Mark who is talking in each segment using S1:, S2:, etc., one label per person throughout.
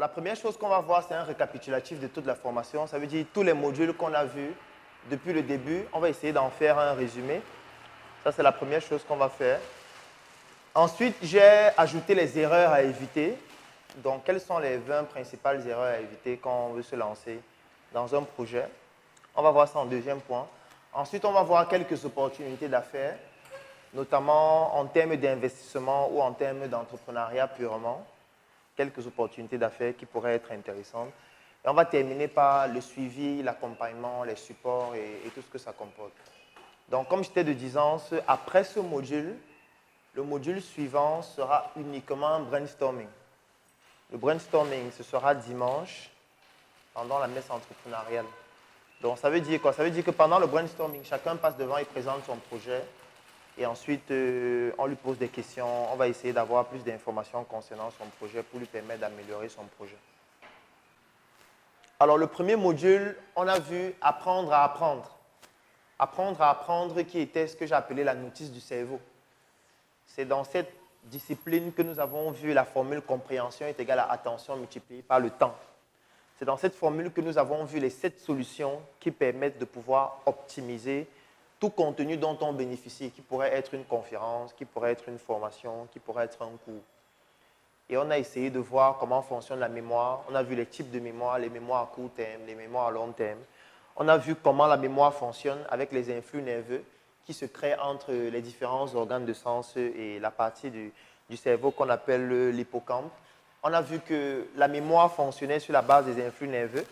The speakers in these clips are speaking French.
S1: la première chose qu'on va voir, c'est un récapitulatif de toute la formation. Ça veut dire tous les modules qu'on a vus depuis le début. On va essayer d'en faire un résumé. Ça, c'est la première chose qu'on va faire. Ensuite, j'ai ajouté les erreurs à éviter. Donc, quelles sont les 20 principales erreurs à éviter quand on veut se lancer dans un projet? On va voir ça en deuxième point. Ensuite, on va voir quelques opportunités d'affaires, notamment en termes d'investissement ou en termes d'entrepreneuriat purement. Quelques opportunités d'affaires qui pourraient être intéressantes. Et on va terminer par le suivi, l'accompagnement, les supports et tout ce que ça comporte. Donc, comme j'étais de disance, après ce module, le module suivant sera uniquement un brainstorming. Le brainstorming, ce sera dimanche, pendant la messe entrepreneuriale. Donc, ça veut dire quoi? Ça veut dire que pendant le brainstorming, chacun passe devant et présente son projet. Et ensuite, on lui pose des questions. On va essayer d'avoir plus d'informations concernant son projet pour lui permettre d'améliorer son projet. Alors, le premier module, on a vu apprendre à apprendre. Apprendre à apprendre qui était ce que j'ai appelé la notice du cerveau. C'est dans cette discipline que nous avons vu la formule compréhension est égale à attention multipliée par le temps. C'est dans cette formule que nous avons vu les 7 solutions qui permettent de pouvoir optimiser tout contenu dont on bénéficie, qui pourrait être une conférence, qui pourrait être une formation, qui pourrait être un cours. Et on a essayé de voir comment fonctionne la mémoire. On a vu les types de mémoire, les mémoires à court terme, les mémoires à long terme. On a vu comment la mémoire fonctionne avec les influx nerveux qui se créent entre les différents organes de sens et la partie du cerveau qu'on appelle l'hippocampe. On a vu que la mémoire fonctionnait sur la base des influx nerveux.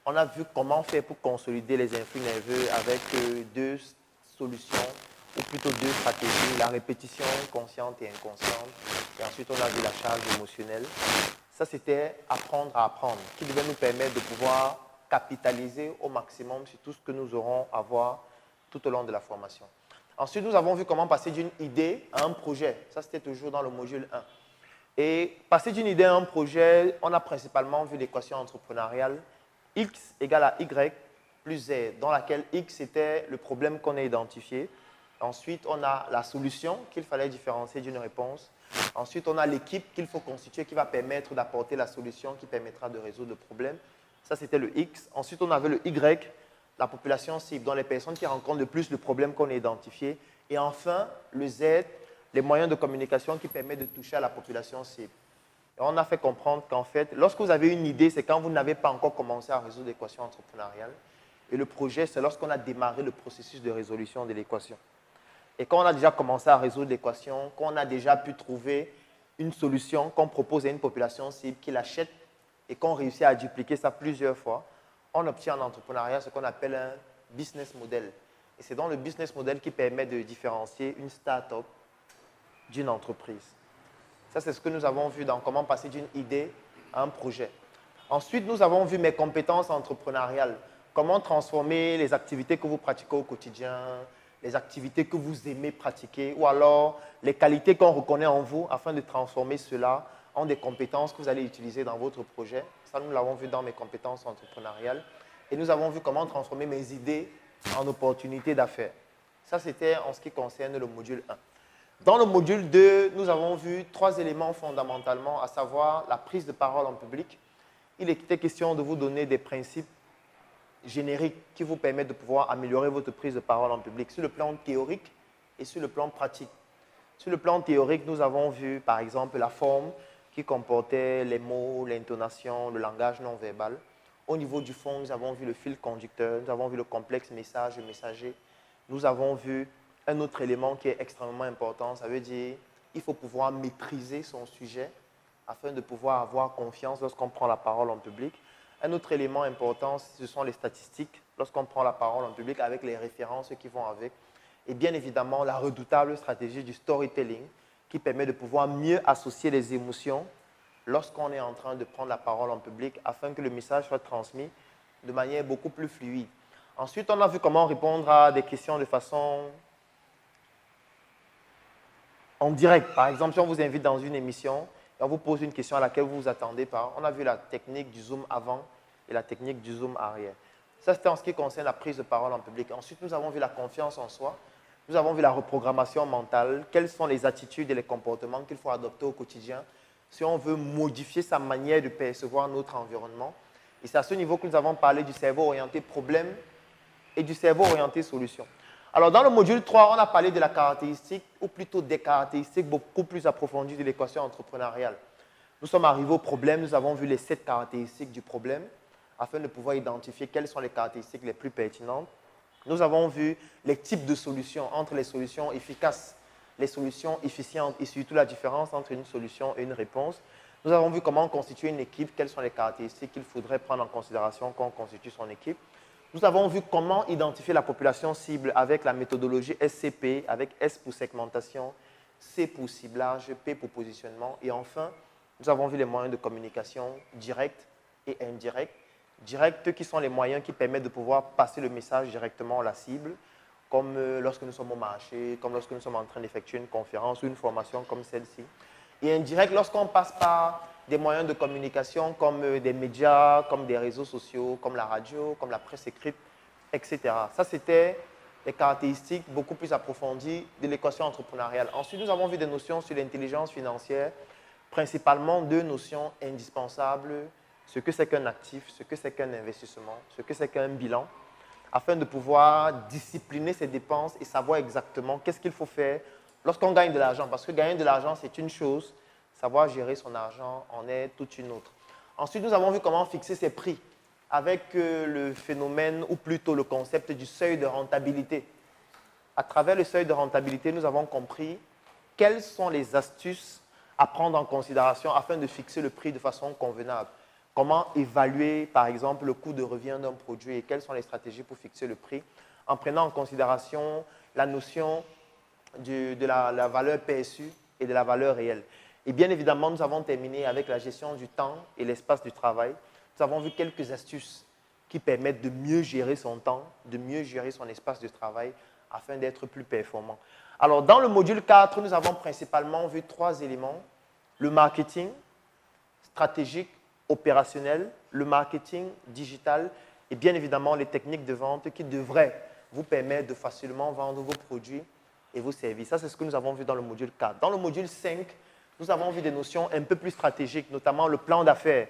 S1: On a vu comment faire pour consolider les influx nerveux avec 2 solutions, ou plutôt 2 stratégies, la répétition consciente et inconsciente. Et ensuite, on a vu la charge émotionnelle. Ça, c'était apprendre à apprendre, qui devait nous permettre de pouvoir capitaliser au maximum sur tout ce que nous aurons à voir tout au long de la formation. Ensuite, nous avons vu comment passer d'une idée à un projet. Ça, c'était toujours dans le module 1. Et passer d'une idée à un projet, on a principalement vu l'équation entrepreneuriale X égale à Y plus Z, dans laquelle X était le problème qu'on a identifié. Ensuite, on a la solution qu'il fallait différencier d'une réponse. Ensuite, on a l'équipe qu'il faut constituer qui va permettre d'apporter la solution qui permettra de résoudre le problème. Ça, c'était le X. Ensuite, on avait le Y, la population cible, dans les personnes qui rencontrent le plus le problème qu'on a identifié. Et enfin, le Z, les moyens de communication qui permettent de toucher à la population cible. Et on a fait comprendre qu'en fait, lorsque vous avez une idée, c'est quand vous n'avez pas encore commencé à résoudre l'équation entrepreneuriale. Et le projet, c'est lorsqu'on a démarré le processus de résolution de l'équation. Et quand on a déjà commencé à résoudre l'équation, quand on a déjà pu trouver une solution qu'on propose à une population cible qui l'achète et qu'on réussit à dupliquer ça plusieurs fois, on obtient en entrepreneuriat ce qu'on appelle un business model. Et c'est donc le business model qui permet de différencier une start-up d'une entreprise. Ça, c'est ce que nous avons vu dans comment passer d'une idée à un projet. Ensuite, nous avons vu mes compétences entrepreneuriales. Comment transformer les activités que vous pratiquez au quotidien, les activités que vous aimez pratiquer, ou alors les qualités qu'on reconnaît en vous afin de transformer cela en des compétences que vous allez utiliser dans votre projet. Ça, nous l'avons vu dans mes compétences entrepreneuriales. Et nous avons vu comment transformer mes idées en opportunités d'affaires. Ça, c'était en ce qui concerne le module 1. Dans le module 2, nous avons vu 3 éléments fondamentalement, à savoir la prise de parole en public. Il était question de vous donner des principes génériques qui vous permettent de pouvoir améliorer votre prise de parole en public sur le plan théorique et sur le plan pratique. Sur le plan théorique, nous avons vu par exemple la forme qui comportait les mots, l'intonation, le langage non verbal. Au niveau du fond, nous avons vu le fil conducteur, nous avons vu le complexe message-messager. Nous avons vu un autre élément qui est extrêmement important, ça veut dire qu'il faut pouvoir maîtriser son sujet afin de pouvoir avoir confiance lorsqu'on prend la parole en public. Un autre élément important, ce sont les statistiques lorsqu'on prend la parole en public avec les références qui vont avec. Et bien évidemment, la redoutable stratégie du storytelling qui permet de pouvoir mieux associer les émotions lorsqu'on est en train de prendre la parole en public afin que le message soit transmis de manière beaucoup plus fluide. Ensuite, on a vu comment répondre à des questions de façon en direct. Par exemple, si on vous invite dans une émission et on vous pose une question à laquelle vous ne vous attendez pas, on a vu la technique du zoom avant et la technique du zoom arrière. Ça, c'était en ce qui concerne la prise de parole en public. Ensuite, nous avons vu la confiance en soi. Nous avons vu la reprogrammation mentale. Quelles sont les attitudes et les comportements qu'il faut adopter au quotidien si on veut modifier sa manière de percevoir notre environnement. Et c'est à ce niveau que nous avons parlé du cerveau orienté problème et du cerveau orienté solution. Alors, dans le module 3, on a parlé de la caractéristique, ou plutôt des caractéristiques beaucoup plus approfondies de l'équation entrepreneuriale. Nous sommes arrivés au problème, nous avons vu les 7 caractéristiques du problème, afin de pouvoir identifier quelles sont les caractéristiques les plus pertinentes. Nous avons vu les types de solutions, entre les solutions efficaces, les solutions efficientes, et surtout la différence entre une solution et une réponse. Nous avons vu comment constituer une équipe, quelles sont les caractéristiques qu'il faudrait prendre en considération quand on constitue son équipe. Nous avons vu comment identifier la population cible avec la méthodologie SCP, avec S pour segmentation, C pour ciblage, P pour positionnement. Et enfin, nous avons vu les moyens de communication directs et indirects. Directs qui sont les moyens qui permettent de pouvoir passer le message directement à la cible, comme lorsque nous sommes au marché, comme lorsque nous sommes en train d'effectuer une conférence ou une formation comme celle-ci. Et indirect, lorsqu'on passe par des moyens de communication comme des médias, comme des réseaux sociaux, comme la radio, comme la presse écrite, etc. Ça, c'était les caractéristiques beaucoup plus approfondies de l'équation entrepreneuriale. Ensuite, nous avons vu des notions sur l'intelligence financière, principalement 2 notions indispensables, ce que c'est qu'un actif, ce que c'est qu'un investissement, ce que c'est qu'un bilan, afin de pouvoir discipliner ses dépenses et savoir exactement qu'est-ce qu'il faut faire lorsqu'on gagne de l'argent. Parce que gagner de l'argent, c'est une chose, savoir gérer son argent en est toute une autre. Ensuite, nous avons vu comment fixer ses prix avec le phénomène, ou plutôt le concept du seuil de rentabilité. À travers le seuil de rentabilité, nous avons compris quelles sont les astuces à prendre en considération afin de fixer le prix de façon convenable. Comment évaluer, par exemple, le coût de revient d'un produit et quelles sont les stratégies pour fixer le prix en prenant en considération la notion de la valeur perçue et de la valeur réelle. Et bien évidemment, nous avons terminé avec la gestion du temps et l'espace du travail. Nous avons vu quelques astuces qui permettent de mieux gérer son temps, de mieux gérer son espace de travail afin d'être plus performant. Alors, dans le module 4, nous avons principalement vu 3 éléments. Le marketing stratégique, opérationnel, le marketing digital et bien évidemment les techniques de vente qui devraient vous permettre de facilement vendre vos produits et vos services. Ça, c'est ce que nous avons vu dans le module 4. Dans le module 5, nous avons vu des notions un peu plus stratégiques, notamment le plan d'affaires.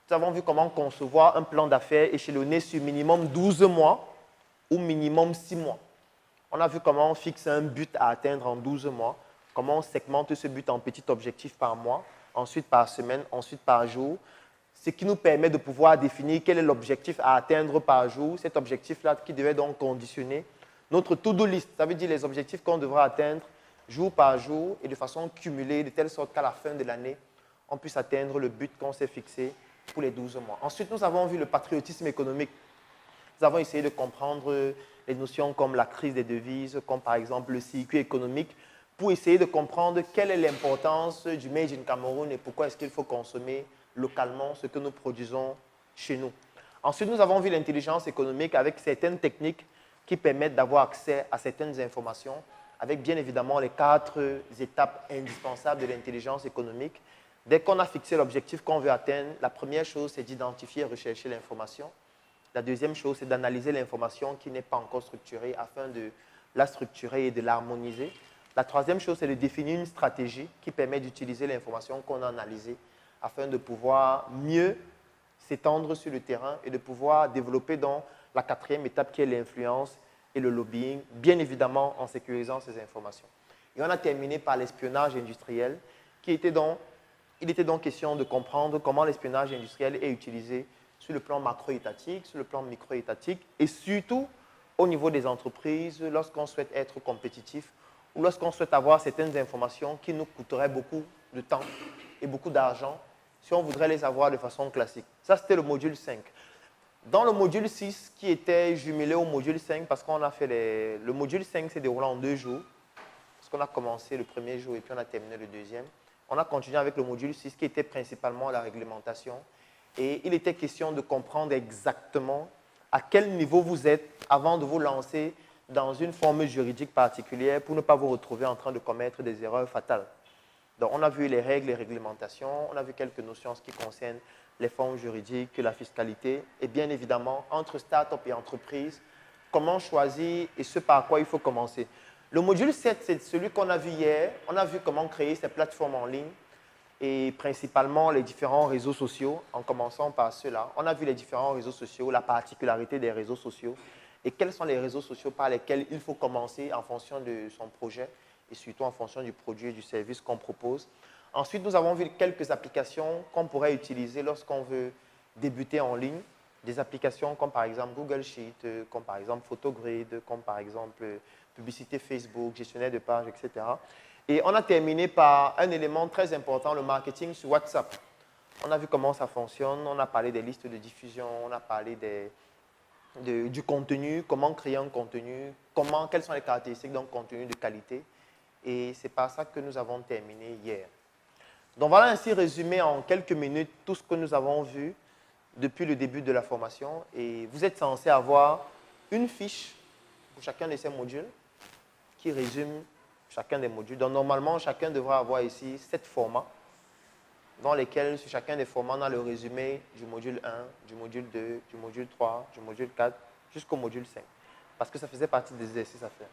S1: Nous avons vu comment concevoir un plan d'affaires échelonné sur minimum 12 mois ou minimum 6 mois. On a vu comment on fixe un but à atteindre en 12 mois, comment on segmente ce but en petits objectifs par mois, ensuite par semaine, ensuite par jour, ce qui nous permet de pouvoir définir quel est l'objectif à atteindre par jour, cet objectif-là qui devait donc conditionner notre to-do list, ça veut dire les objectifs qu'on devra atteindre jour par jour et de façon cumulée, de telle sorte qu'à la fin de l'année, on puisse atteindre le but qu'on s'est fixé pour les 12 mois. Ensuite, nous avons vu le patriotisme économique. Nous avons essayé de comprendre les notions comme la crise des devises, comme par exemple le circuit économique, pour essayer de comprendre quelle est l'importance du Made in Cameroun et pourquoi est-ce qu'il faut consommer localement ce que nous produisons chez nous. Ensuite, nous avons vu l'intelligence économique avec certaines techniques qui permettent d'avoir accès à certaines informations, avec bien évidemment les 4 étapes indispensables de l'intelligence économique. Dès qu'on a fixé l'objectif qu'on veut atteindre, la première chose, c'est d'identifier et rechercher l'information. La deuxième chose, c'est d'analyser l'information qui n'est pas encore structurée afin de la structurer et de l'harmoniser. La troisième chose, c'est de définir une stratégie qui permet d'utiliser l'information qu'on a analysée afin de pouvoir mieux s'étendre sur le terrain et de pouvoir développer dans la 4e étape qui est l'influence et le lobbying, bien évidemment en sécurisant ces informations. Et on a terminé par l'espionnage industriel, il était donc question de comprendre comment l'espionnage industriel est utilisé sur le plan macro-étatique, sur le plan micro-étatique et surtout au niveau des entreprises lorsqu'on souhaite être compétitif ou lorsqu'on souhaite avoir certaines informations qui nous coûteraient beaucoup de temps et beaucoup d'argent si on voudrait les avoir de façon classique. Ça, c'était le module 5. Dans le module 6, qui était jumelé au module 5, parce qu'on a fait le module 5 s'est déroulé en 2 jours, parce qu'on a commencé le premier jour et puis on a terminé le deuxième. On a continué avec le module 6, qui était principalement la réglementation. Et il était question de comprendre exactement à quel niveau vous êtes avant de vous lancer dans une forme juridique particulière pour ne pas vous retrouver en train de commettre des erreurs fatales. Donc, on a vu les règles, les réglementations, on a vu quelques notions en ce qui concerne les formes juridiques, la fiscalité, et bien évidemment, entre start-up et entreprise, comment choisir et ce par quoi il faut commencer. Le module 7, c'est celui qu'on a vu hier. On a vu comment créer ces plateformes en ligne. et principalement les différents réseaux sociaux, en commençant par ceux-là. On a vu les différents réseaux sociaux, la particularité des réseaux sociaux et quels sont les réseaux sociaux par lesquels il faut commencer en fonction de son projet et surtout en fonction du produit et du service qu'on propose. Ensuite, nous avons vu quelques applications qu'on pourrait utiliser lorsqu'on veut débuter en ligne. Des applications comme par exemple Google Sheet, comme par exemple Photogrid, comme par exemple publicité Facebook, gestionnaire de pages, etc. Et on a terminé par un élément très important, le marketing sur WhatsApp. On a vu comment ça fonctionne, on a parlé des listes de diffusion, on a parlé du contenu, comment créer un contenu, quelles sont les caractéristiques d'un contenu de qualité. Et c'est par ça que nous avons terminé hier. Donc voilà ainsi résumé en quelques minutes tout ce que nous avons vu depuis le début de la formation. Et vous êtes censé avoir une fiche pour chacun de ces modules qui résume chacun des modules. Donc normalement, chacun devra avoir ici 7 formats dans lesquels, sur chacun des formats, on a le résumé du module 1, du module 2, du module 3, du module 4, jusqu'au module 5. Parce que ça faisait partie des exercices à faire.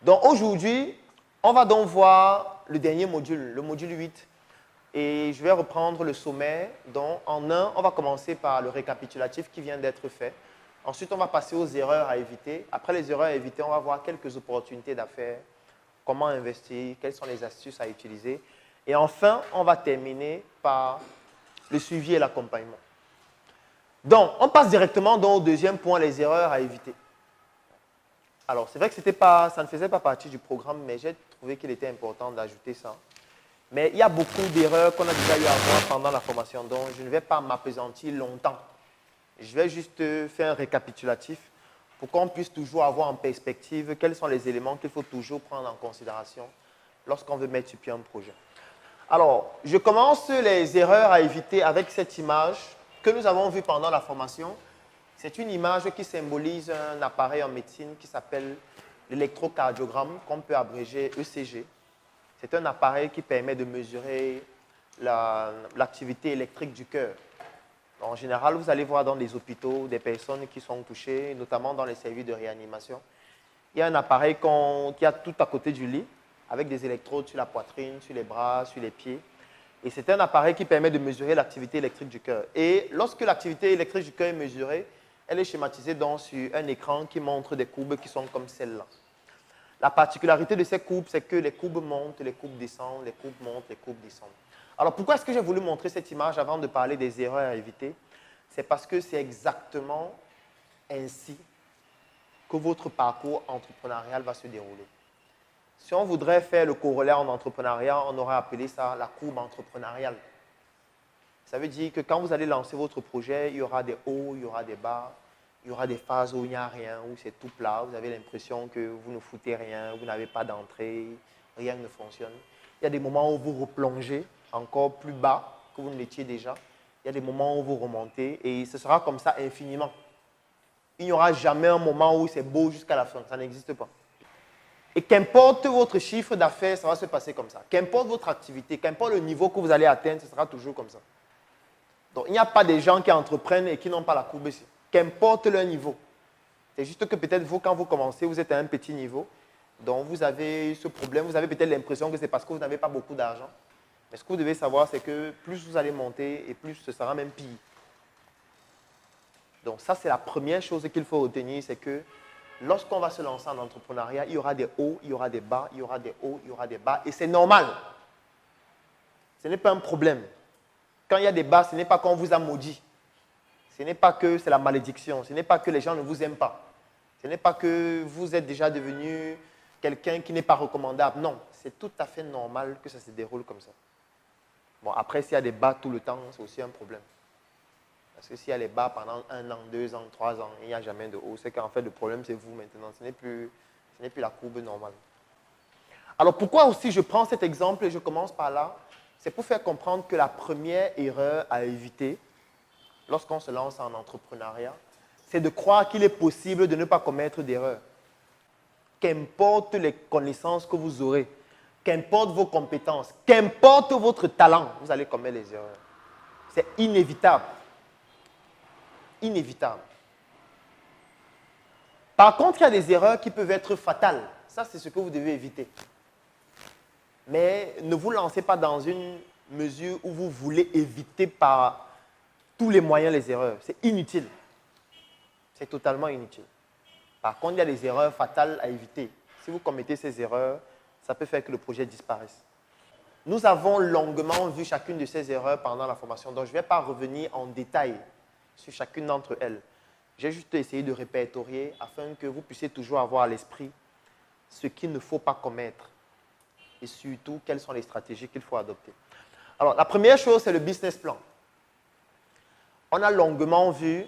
S1: Donc aujourd'hui, on va donc voir le dernier module, le module 8. Et je vais reprendre le sommaire. Donc en un, on va commencer par le récapitulatif qui vient d'être fait. Ensuite, on va passer aux erreurs à éviter. Après les erreurs à éviter, on va voir quelques opportunités d'affaires, comment investir, quelles sont les astuces à utiliser. Et enfin, on va terminer par le suivi et l'accompagnement. Donc, on passe directement donc, au deuxième point, les erreurs à éviter. Alors, c'est vrai que ça ne faisait pas partie du programme, mais j'ai trouvé qu'il était important d'ajouter ça. Mais il y a beaucoup d'erreurs qu'on a déjà eu à voir pendant la formation, donc je ne vais pas m'appesantir longtemps. Je vais juste faire un récapitulatif pour qu'on puisse toujours avoir en perspective quels sont les éléments qu'il faut toujours prendre en considération lorsqu'on veut mettre sur pied un projet. Alors, je commence les erreurs à éviter avec cette image que nous avons vue pendant la formation. C'est une image qui symbolise un appareil en médecine qui s'appelle l'électrocardiogramme, qu'on peut abréger ECG. C'est un appareil qui permet de mesurer l'activité électrique du cœur. En général, vous allez voir dans les hôpitaux des personnes qui sont touchées, notamment dans les services de réanimation. Il y a un appareil qui a tout à côté du lit, avec des électrodes sur la poitrine, sur les bras, sur les pieds. Et c'est un appareil qui permet de mesurer l'activité électrique du cœur. Et lorsque l'activité électrique du cœur est mesurée, elle est schématisée donc sur un écran qui montre des courbes qui sont comme celle-là. La particularité de ces courbes, c'est que les courbes montent, les courbes descendent, les courbes montent, les courbes descendent. Alors, pourquoi est-ce que j'ai voulu montrer cette image avant de parler des erreurs à éviter? C'est parce que c'est exactement ainsi que votre parcours entrepreneurial va se dérouler. Si on voudrait faire le corollaire en entrepreneuriat, on aurait appelé ça la courbe entrepreneuriale. Ça veut dire que quand vous allez lancer votre projet, il y aura des hauts, il y aura des bas, il y aura des phases où il n'y a rien, où c'est tout plat, vous avez l'impression que vous ne foutez rien, vous n'avez pas d'entrée, rien ne fonctionne. Il y a des moments où vous replongez encore plus bas que vous ne l'étiez déjà. Il y a des moments où vous remontez et ce sera comme ça infiniment. Il n'y aura jamais un moment où c'est beau jusqu'à la fin, ça n'existe pas. Et qu'importe votre chiffre d'affaires, ça va se passer comme ça. Qu'importe votre activité, qu'importe le niveau que vous allez atteindre, ce sera toujours comme ça. Donc, il n'y a pas des gens qui entreprennent et qui n'ont pas la courbe ici. Qu'importe leur niveau. C'est juste que peut-être vous, quand vous commencez, vous êtes à un petit niveau. Donc, vous avez ce problème. Vous avez peut-être l'impression que c'est parce que vous n'avez pas beaucoup d'argent. Mais ce que vous devez savoir, c'est que plus vous allez monter et plus ce sera même pire. Donc, ça, c'est la première chose qu'il faut retenir, c'est que lorsqu'on va se lancer en entrepreneuriat, il y aura des hauts, il y aura des bas, il y aura des hauts, il y aura des bas. Et c'est normal. Ce n'est pas un problème. Quand il y a des bas, ce n'est pas qu'on vous a maudit. Ce n'est pas que c'est la malédiction. Ce n'est pas que les gens ne vous aiment pas. Ce n'est pas que vous êtes déjà devenu quelqu'un qui n'est pas recommandable. Non, c'est tout à fait normal que ça se déroule comme ça. Bon, après, s'il y a des bas tout le temps, c'est aussi un problème. Parce que s'il y a les bas pendant 1 an, 2 ans, 3 ans, il n'y a jamais de haut, c'est qu'en fait, le problème, c'est vous maintenant. Ce n'est plus la courbe normale. Alors, pourquoi aussi je prends cet exemple et je commence par là? C'est pour faire comprendre que la première erreur à éviter lorsqu'on se lance en entrepreneuriat, c'est de croire qu'il est possible de ne pas commettre d'erreur. Qu'importe les connaissances que vous aurez, qu'importe vos compétences, qu'importe votre talent, vous allez commettre les erreurs. C'est inévitable. Inévitable. Par contre, il y a des erreurs qui peuvent être fatales. Ça, c'est ce que vous devez éviter. Mais ne vous lancez pas dans une mesure où vous voulez éviter par tous les moyens les erreurs. C'est inutile. C'est totalement inutile. Par contre, il y a des erreurs fatales à éviter. Si vous commettez ces erreurs, ça peut faire que le projet disparaisse. Nous avons longuement vu chacune de ces erreurs pendant la formation, donc je ne vais pas revenir en détail sur chacune d'entre elles. J'ai juste essayé de répertorier afin que vous puissiez toujours avoir à l'esprit ce qu'il ne faut pas commettre et surtout quelles sont les stratégies qu'il faut adopter. Alors, la première chose, c'est le business plan. On a longuement vu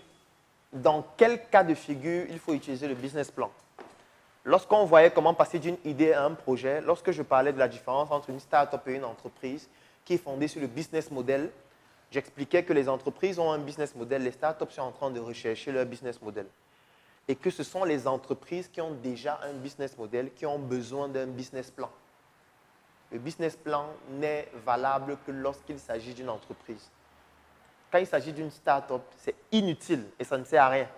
S1: dans quel cas de figure il faut utiliser le business plan. Lorsqu'on voyait comment passer d'une idée à un projet, lorsque je parlais de la différence entre une start-up et une entreprise qui est fondée sur le business model, j'expliquais que les entreprises ont un business model, les start-up sont en train de rechercher leur business model. Et que ce sont les entreprises qui ont déjà un business model qui ont besoin d'un business plan. Le business plan n'est valable que lorsqu'il s'agit d'une entreprise. Quand il s'agit d'une start-up, c'est inutile et ça ne sert à rien.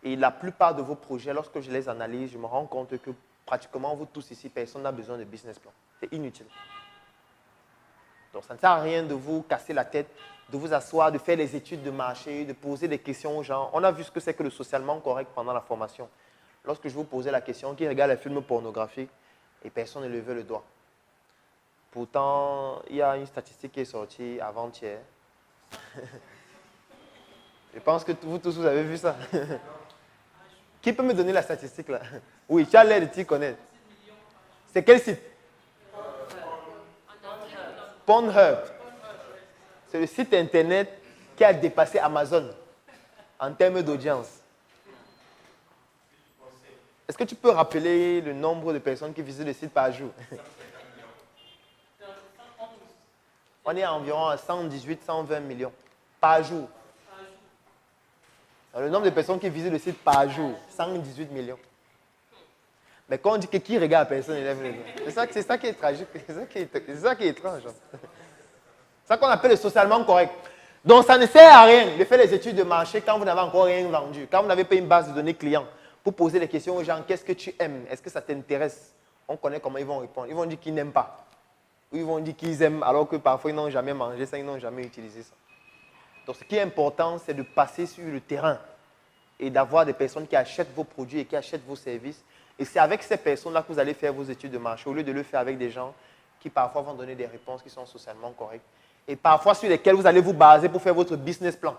S1: Et la plupart de vos projets, lorsque je les analyse, je me rends compte que pratiquement vous tous ici, personne n'a besoin de business plan. C'est inutile. Donc ça ne sert à rien de vous casser la tête, de vous asseoir, de faire les études de marché, de poser des questions aux gens. On a vu ce que c'est que le socialement correct pendant la formation. Lorsque je vous posais la question, qui regarde les films pornographiques et personne ne levait le doigt. Pourtant, il y a une statistique qui est sortie avant-hier. Je pense que vous tous, vous avez vu ça. Qui peut me donner la statistique là? Oui, tu as l'air de t'y connaître. C'est quel site? Pornhub. C'est le site internet qui a dépassé Amazon en termes d'audience. Est-ce que tu peux rappeler le nombre de personnes qui visitent le site par jour? On est à environ à 118, 120 millions par jour. Le nombre de personnes qui visitent le site par jour, 118 millions. Mais quand on dit que qui regarde, personne n'élève les mains. C'est ça qui est tragique, c'est ça qui est étrange. C'est ça qu'on appelle le socialement correct. Donc ça ne sert à rien de faire les études de marché quand vous n'avez encore rien vendu, quand vous n'avez pas une base de données clients, pour poser les questions aux gens, qu'est-ce que tu aimes? Est-ce que ça t'intéresse? On connaît comment ils vont répondre. Ils vont dire qu'ils n'aiment pas. Ou ils vont dire qu'ils aiment alors que parfois ils n'ont jamais mangé ça, ils n'ont jamais utilisé ça. Donc ce qui est important, c'est de passer sur le terrain et d'avoir des personnes qui achètent vos produits et qui achètent vos services. Et c'est avec ces personnes-là que vous allez faire vos études de marché, au lieu de le faire avec des gens qui parfois vont donner des réponses qui sont socialement correctes. Et parfois sur lesquelles vous allez vous baser pour faire votre business plan,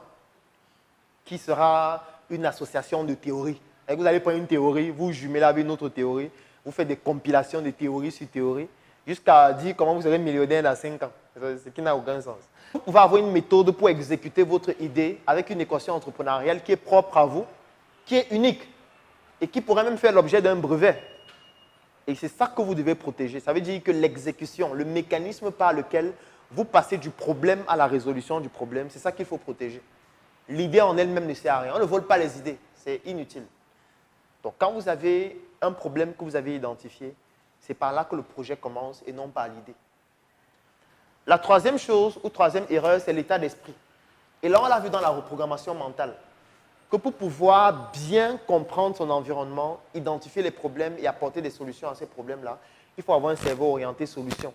S1: qui sera une association de théories. Et vous allez prendre une théorie, vous jumelez avec une autre théorie, vous faites des compilations de théorie sur théorie, jusqu'à dire comment vous serez millionnaire dans 5 ans. Ce qui n'a aucun sens. Vous pouvez avoir une méthode pour exécuter votre idée avec une équation entrepreneuriale qui est propre à vous, qui est unique et qui pourrait même faire l'objet d'un brevet. Et c'est ça que vous devez protéger. Ça veut dire que l'exécution, le mécanisme par lequel vous passez du problème à la résolution du problème, c'est ça qu'il faut protéger. L'idée en elle-même ne sert à rien. On ne vole pas les idées. C'est inutile. Donc quand vous avez un problème que vous avez identifié, c'est par là que le projet commence et non par l'idée. La troisième chose ou troisième erreur, c'est l'état d'esprit. Et là, on l'a vu dans la reprogrammation mentale. Que pour pouvoir bien comprendre son environnement, identifier les problèmes et apporter des solutions à ces problèmes-là, il faut avoir un cerveau orienté solution.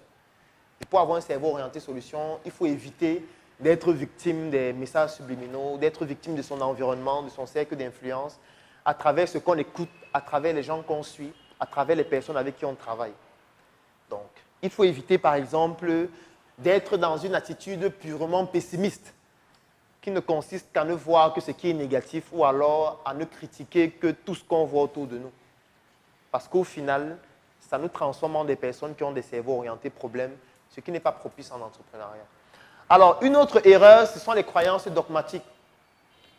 S1: Et pour avoir un cerveau orienté solution, il faut éviter d'être victime des messages subliminaux, d'être victime de son environnement, de son cercle d'influence, à travers ce qu'on écoute, à travers les gens qu'on suit, à travers les personnes avec qui on travaille. Donc, il faut éviter, par exemple, d'être dans une attitude purement pessimiste, qui ne consiste qu'à ne voir que ce qui est négatif ou alors à ne critiquer que tout ce qu'on voit autour de nous. Parce qu'au final, ça nous transforme en des personnes qui ont des cerveaux orientés problèmes, ce qui n'est pas propice en entrepreneuriat. Alors, une autre erreur, ce sont les croyances dogmatiques.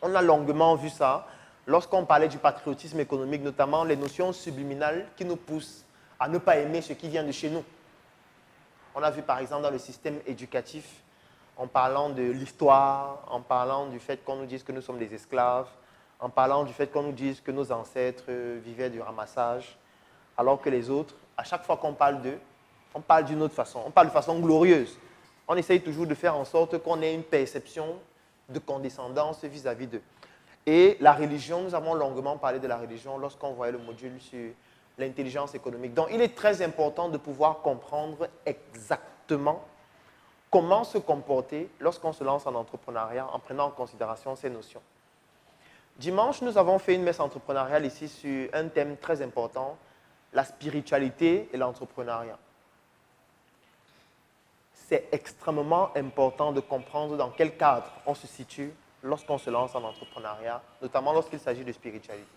S1: On a longuement vu ça lorsqu'on parlait du patriotisme économique, notamment les notions subliminales qui nous poussent à ne pas aimer ce qui vient de chez nous. On a vu par exemple dans le système éducatif, en parlant de l'histoire, en parlant du fait qu'on nous dise que nous sommes des esclaves, en parlant du fait qu'on nous dise que nos ancêtres vivaient du ramassage, alors que les autres, à chaque fois qu'on parle d'eux, on parle d'une autre façon, on parle de façon glorieuse. On essaye toujours de faire en sorte qu'on ait une perception de condescendance vis-à-vis d'eux. Et la religion, nous avons longuement parlé de la religion lorsqu'on voyait le module sur l'intelligence économique. Donc, il est très important de pouvoir comprendre exactement exactement comment se comporter lorsqu'on se lance en entrepreneuriat en prenant en considération ces notions. Dimanche, nous avons fait une messe entrepreneuriale ici sur un thème très important, la spiritualité et l'entrepreneuriat. C'est extrêmement important de comprendre dans quel cadre on se situe lorsqu'on se lance en entrepreneuriat, notamment lorsqu'il s'agit de spiritualité.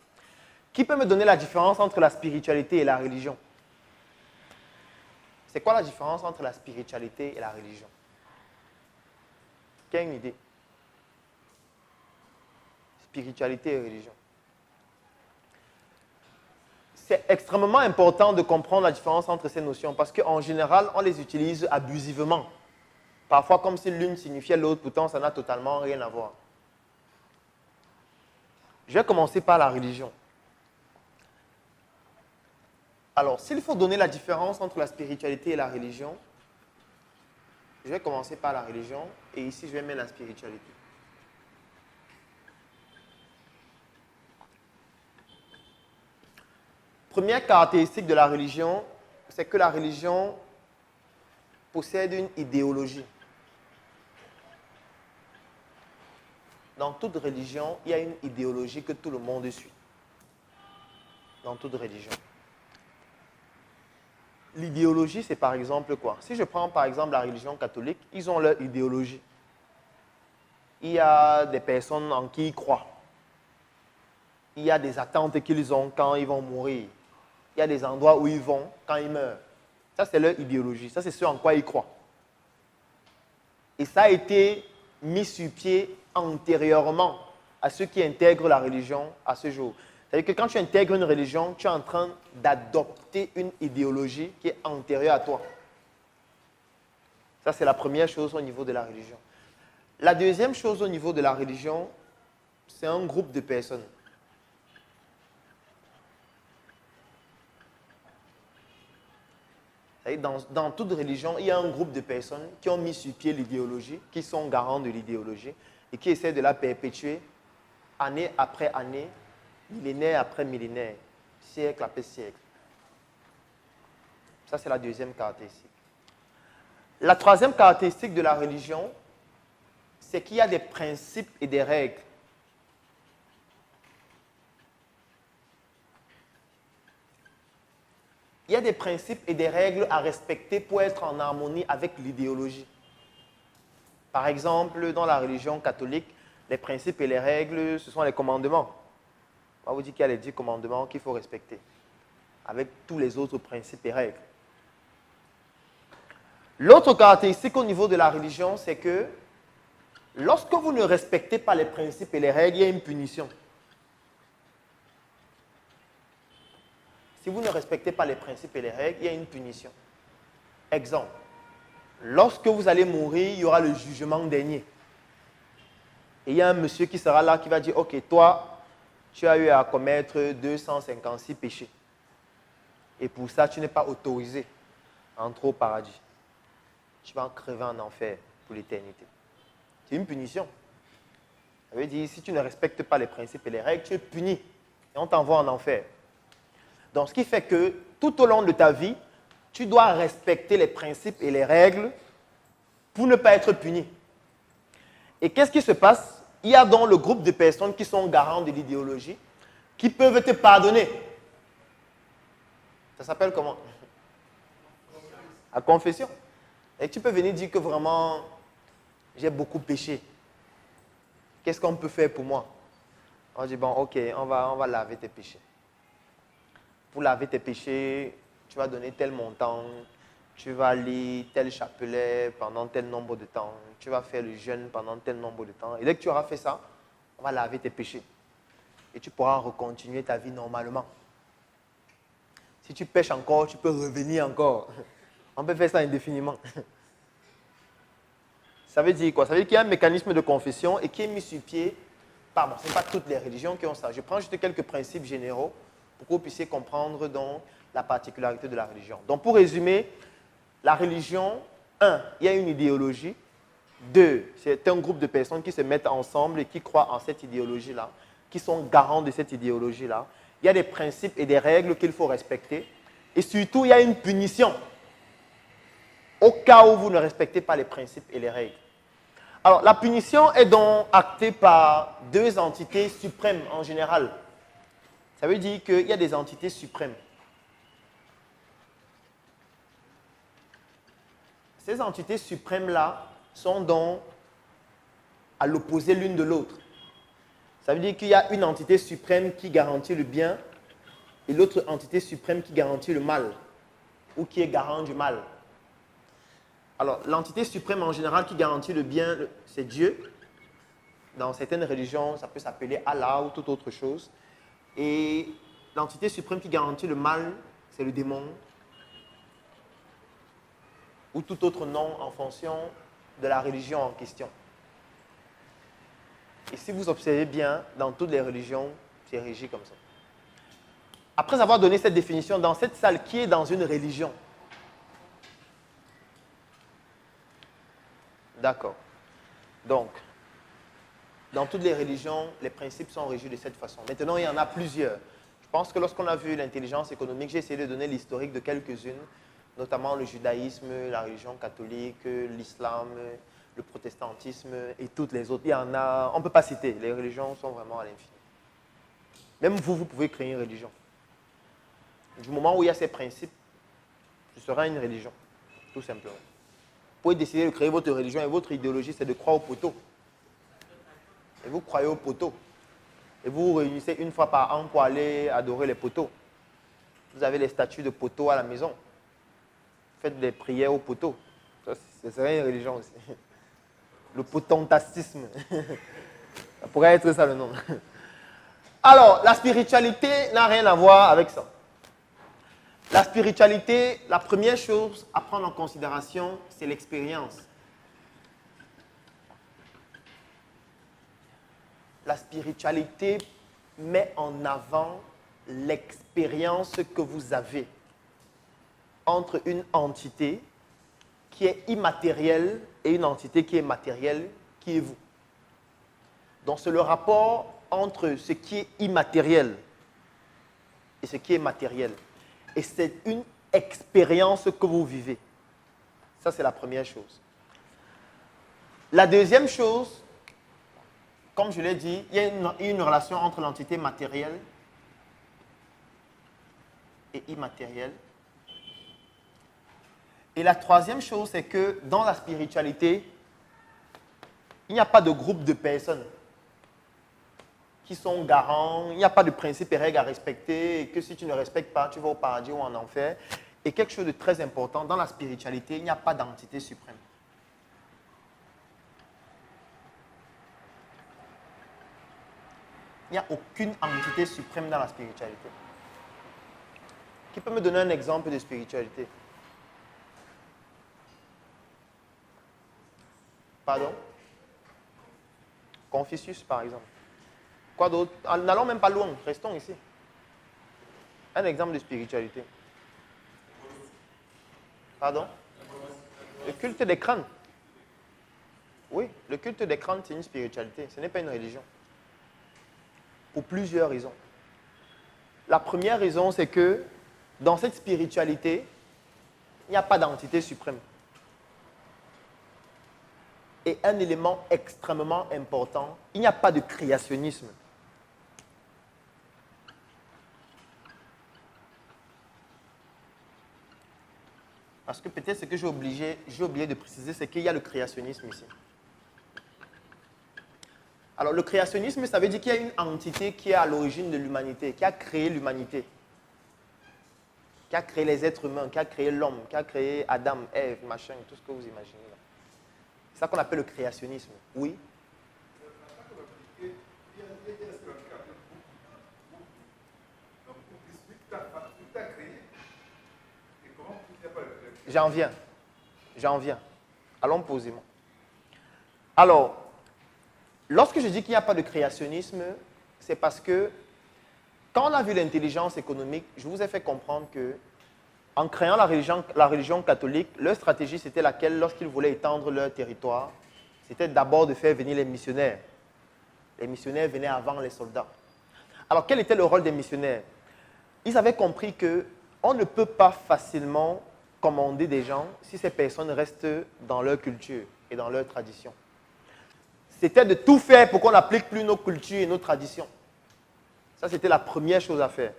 S1: Qui peut me donner la différence entre la spiritualité et la religion? C'est quoi la différence entre la spiritualité et la religion? Qui a une idée? Spiritualité et religion. C'est extrêmement important de comprendre la différence entre ces notions parce qu'en général, on les utilise abusivement. Parfois comme si l'une signifiait l'autre, pourtant ça n'a totalement rien à voir. Je vais commencer par la religion. Alors, s'il faut donner la différence entre la spiritualité et la religion, je vais commencer par la religion et ici je vais mettre la spiritualité. Première caractéristique de la religion, c'est que la religion possède une idéologie. Dans toute religion, il y a une idéologie que tout le monde suit. Dans toute religion. L'idéologie, c'est par exemple quoi? Si je prends par exemple la religion catholique, ils ont leur idéologie. Il y a des personnes en qui ils croient. Il y a des attentes qu'ils ont quand ils vont mourir. Il y a des endroits où ils vont quand ils meurent. Ça, c'est leur idéologie. Ça, c'est ce en quoi ils croient. Et ça a été mis sur pied antérieurement à ceux qui intègrent la religion à ce jour. C'est-à-dire que quand tu intègres une religion, tu es en train d'adopter une idéologie qui est antérieure à toi. Ça, c'est la première chose au niveau de la religion. La deuxième chose au niveau de la religion, c'est un groupe de personnes. Dans toute religion, il y a un groupe de personnes qui ont mis sur pied l'idéologie, qui sont garants de l'idéologie et qui essaient de la perpétuer année après année, millénaire après millénaire, siècle après siècle. Ça, c'est la deuxième caractéristique. La troisième caractéristique de la religion, c'est qu'il y a des principes et des règles. Il y a des principes et des règles à respecter pour être en harmonie avec l'idéologie. Par exemple, dans la religion catholique, les principes et les règles, ce sont les commandements. On va vous dire qu'il y a les 10 commandements qu'il faut respecter, avec tous les autres principes et règles. L'autre caractéristique au niveau de la religion, c'est que lorsque vous ne respectez pas les principes et les règles, il y a une punition. Si vous ne respectez pas les principes et les règles, il y a une punition. Exemple, lorsque vous allez mourir, il y aura le jugement dernier. Et il y a un monsieur qui sera là qui va dire, ok, toi, tu as eu à commettre 256 péchés. Et pour ça, tu n'es pas autorisé à entrer au paradis. Tu vas crever en enfer pour l'éternité. C'est une punition. Ça veut dire, si tu ne respectes pas les principes et les règles, tu es puni. Et on t'envoie en enfer. Donc, ce qui fait que tout au long de ta vie, tu dois respecter les principes et les règles pour ne pas être puni. Et qu'est-ce qui se passe? Il y a donc le groupe de personnes qui sont garants de l'idéologie, qui peuvent te pardonner. Ça s'appelle comment? La confession. Et tu peux venir dire que vraiment, j'ai beaucoup péché. Qu'est-ce qu'on peut faire pour moi? On dit, bon, ok, on va laver tes péchés. Pour laver tes péchés, tu vas donner tel montant, tu vas lire tel chapelet pendant tel nombre de temps, tu vas faire le jeûne pendant tel nombre de temps. Et dès que tu auras fait ça, on va laver tes péchés. Et tu pourras recontinuer ta vie normalement. Si tu pêches encore, tu peux revenir encore. On peut faire ça indéfiniment. Ça veut dire quoi? Ça veut dire qu'il y a un mécanisme de confession et qui est mis sur pied par, bon, ce n'est pas toutes les religions qui ont ça. Je prends juste quelques principes généraux pour que vous puissiez comprendre donc la particularité de la religion. Donc pour résumer, la religion, 1, il y a une idéologie. 2, c'est un groupe de personnes qui se mettent ensemble et qui croient en cette idéologie-là, qui sont garants de cette idéologie-là. Il y a des principes et des règles qu'il faut respecter. Et surtout, il y a une punition. au cas où vous ne respectez pas les principes et les règles. Alors, la punition est donc actée par deux entités suprêmes en général. Ça veut dire qu'il y a des entités suprêmes. Ces entités suprêmes-là sont donc à l'opposé l'une de l'autre. Ça veut dire qu'il y a une entité suprême qui garantit le bien et l'autre entité suprême qui garantit le mal ou qui est garant du mal. Alors, l'entité suprême en général qui garantit le bien, c'est Dieu. Dans certaines religions, ça peut s'appeler Allah ou toute autre chose. Et l'entité suprême qui garantit le mal, c'est le démon ou tout autre nom en fonction de la religion en question. Et si vous observez bien, dans toutes les religions, c'est régi comme ça. Après avoir donné cette définition, dans cette salle, qui est dans une religion? D'accord. Donc, dans toutes les religions, les principes sont régis de cette façon. Maintenant, il y en a plusieurs. Je pense que lorsqu'on a vu l'intelligence économique, j'ai essayé de donner l'historique de quelques-unes, notamment le judaïsme, la religion catholique, l'islam, le protestantisme et toutes les autres. Il y en a, on ne peut pas citer, les religions sont vraiment à l'infini. Même vous, vous pouvez créer une religion. Du moment où il y a ces principes, ce sera une religion, tout simplement. Vous pouvez décider de créer votre religion et votre idéologie, c'est de croire au poteau. Et vous croyez au poteau. Et vous vous réunissez une fois par an pour aller adorer les poteaux. Vous avez les statues de poteaux à la maison. Faites des prières aux poteaux. Ça, ce serait une religion aussi. Le potentastisme. Ça pourrait être ça le nom. Alors, la spiritualité n'a rien à voir avec ça. La spiritualité, la première chose à prendre en considération, c'est l'expérience. La spiritualité met en avant l'expérience que vous avez entre une entité qui est immatérielle et une entité qui est matérielle, qui est vous. Donc c'est le rapport entre ce qui est immatériel et ce qui est matériel. Et c'est une expérience que vous vivez. Ça, c'est la première chose. La deuxième chose, comme je l'ai dit, il y a une relation entre l'entité matérielle et immatérielle. Et la troisième chose, c'est que dans la spiritualité, il n'y a pas de groupe de personnes qui sont garants, il n'y a pas de principes et règles à respecter, et que si tu ne respectes pas, tu vas au paradis ou en enfer. Et quelque chose de très important, dans la spiritualité, il n'y a pas d'entité suprême. Il n'y a aucune entité suprême dans la spiritualité. Qui peut me donner un exemple de spiritualité? Pardon? Confucius, par exemple. Quoi d'autre? N'allons même pas loin, restons ici. Un exemple de spiritualité. Pardon? Le culte des crânes. Oui, le culte des crânes, c'est une spiritualité, ce n'est pas une religion. Pour plusieurs raisons. La première raison, c'est que dans cette spiritualité, il n'y a pas d'entité suprême. Et un élément extrêmement important, il n'y a pas de créationnisme. Parce que peut-être ce que j'ai oublié de préciser, c'est qu'il y a le créationnisme ici. Alors le créationnisme, ça veut dire qu'il y a une entité qui est à l'origine de l'humanité, qui a créé l'humanité, qui a créé les êtres humains, qui a créé l'homme, qui a créé Adam, Ève, machin, tout ce que vous imaginez là. C'est ça qu'on appelle le créationnisme. Oui. J'en viens. Allons posément. Alors, lorsque je dis qu'il n'y a pas de créationnisme, c'est parce que quand on a vu l'intelligence économique, je vous ai fait comprendre que en créant la religion catholique, leur stratégie c'était laquelle lorsqu'ils voulaient étendre leur territoire, c'était d'abord de faire venir les missionnaires. Les missionnaires venaient avant les soldats. Alors quel était le rôle des missionnaires? Ils avaient compris qu'on ne peut pas facilement commander des gens si ces personnes restent dans leur culture et dans leur tradition. C'était de tout faire pour qu'on n'applique plus nos cultures et nos traditions. Ça, c'était la première chose à faire.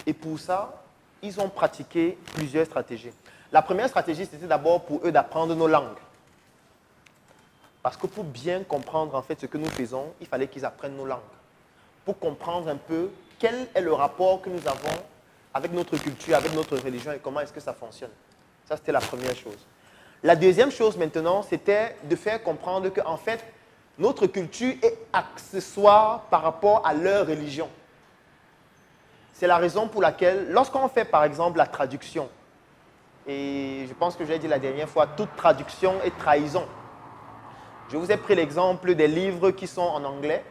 S1: Et pour ça, ils ont pratiqué plusieurs stratégies. La première stratégie, c'était d'abord pour eux d'apprendre nos langues. Parce que pour bien comprendre en fait ce que nous faisons, il fallait qu'ils apprennent nos langues. Pour comprendre un peu quel est le rapport que nous avons avec notre culture, avec notre religion et comment est-ce que ça fonctionne. Ça, c'était la première chose. La deuxième chose maintenant, c'était de faire comprendre qu'en fait, notre culture est accessoire par rapport à leur religion. C'est la raison pour laquelle, lorsqu'on fait par exemple la traduction, et je pense que j'ai dit la dernière fois, toute traduction est trahison. Je vous ai pris l'exemple des livres qui sont en anglais,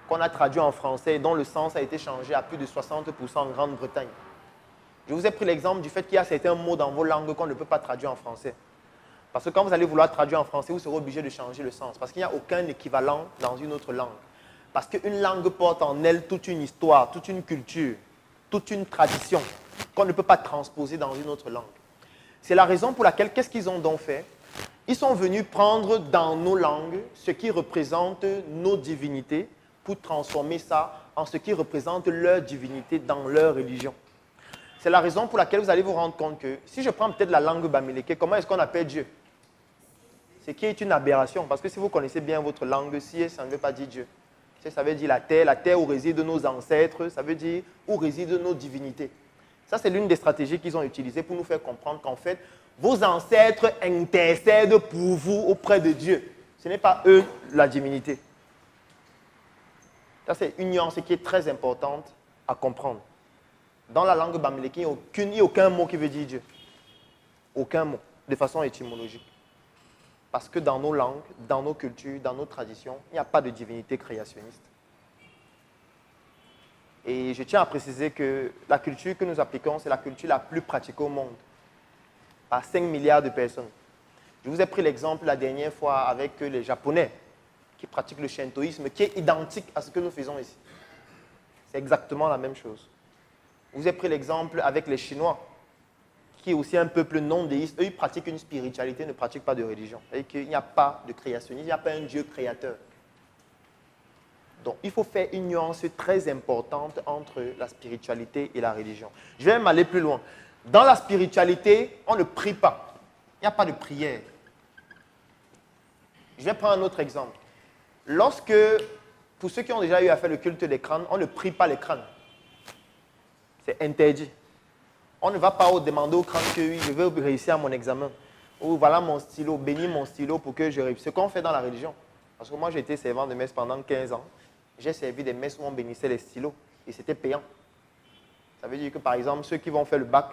S1: qu'on a traduits en français et dont le sens a été changé à plus de 60% en Grande-Bretagne. Je vous ai pris l'exemple du fait qu'il y a certains mots dans vos langues qu'on ne peut pas traduire en français. Parce que quand vous allez vouloir traduire en français, vous serez obligé de changer le sens. Parce qu'il n'y a aucun équivalent dans une autre langue. Parce qu'une langue porte en elle toute une histoire, toute une culture, toute une tradition qu'on ne peut pas transposer dans une autre langue. C'est la raison pour laquelle, qu'est-ce qu'ils ont donc fait? Ils sont venus prendre dans nos langues ce qui représente nos divinités pour transformer ça en ce qui représente leur divinité dans leur religion. C'est la raison pour laquelle vous allez vous rendre compte que si je prends peut-être la langue bamileke, comment est-ce qu'on appelle Dieu? Ce qui est une aberration, parce que si vous connaissez bien votre langue, si ça ne veut pas dire Dieu. Ça veut dire la terre où résident nos ancêtres, ça veut dire où résident nos divinités. Ça, c'est l'une des stratégies qu'ils ont utilisées pour nous faire comprendre qu'en fait, vos ancêtres intercèdent pour vous auprès de Dieu. Ce n'est pas eux la divinité. Ça, c'est une nuance qui est très importante à comprendre. Dans la langue bamileke, il n'y a aucun mot qui veut dire Dieu. Aucun mot, de façon étymologique. Parce que dans nos langues, dans nos cultures, dans nos traditions, il n'y a pas de divinité créationniste. Et je tiens à préciser que la culture que nous appliquons, c'est la culture la plus pratiquée au monde. Par 5 milliards de personnes. Je vous ai pris l'exemple la dernière fois avec les Japonais qui pratiquent le shintoïsme, qui est identique à ce que nous faisons ici. C'est exactement la même chose. Je vous ai pris l'exemple avec les Chinois, qui est aussi un peuple non déiste. Eux, ils pratiquent une spiritualité, ne pratiquent pas de religion. C'est-à-dire qu'il n'y a pas de créationnisme, il n'y a pas un Dieu créateur. Donc, il faut faire une nuance très importante entre la spiritualité et la religion. Je vais même aller plus loin. Dans la spiritualité, on ne prie pas. Il n'y a pas de prière. Je vais prendre un autre exemple. Lorsque, pour ceux qui ont déjà eu à faire le culte des crânes, on ne prie pas les crânes. C'est interdit. On ne va pas demander au crâne que oui, je veux réussir à mon examen. Ou voilà mon stylo, bénis mon stylo pour que je réussisse. Ce qu'on fait dans la religion. Parce que moi, j'ai été servant de messe pendant 15 ans. J'ai servi des messes où on bénissait les stylos. Et c'était payant. Ça veut dire que, par exemple, ceux qui vont faire le bac,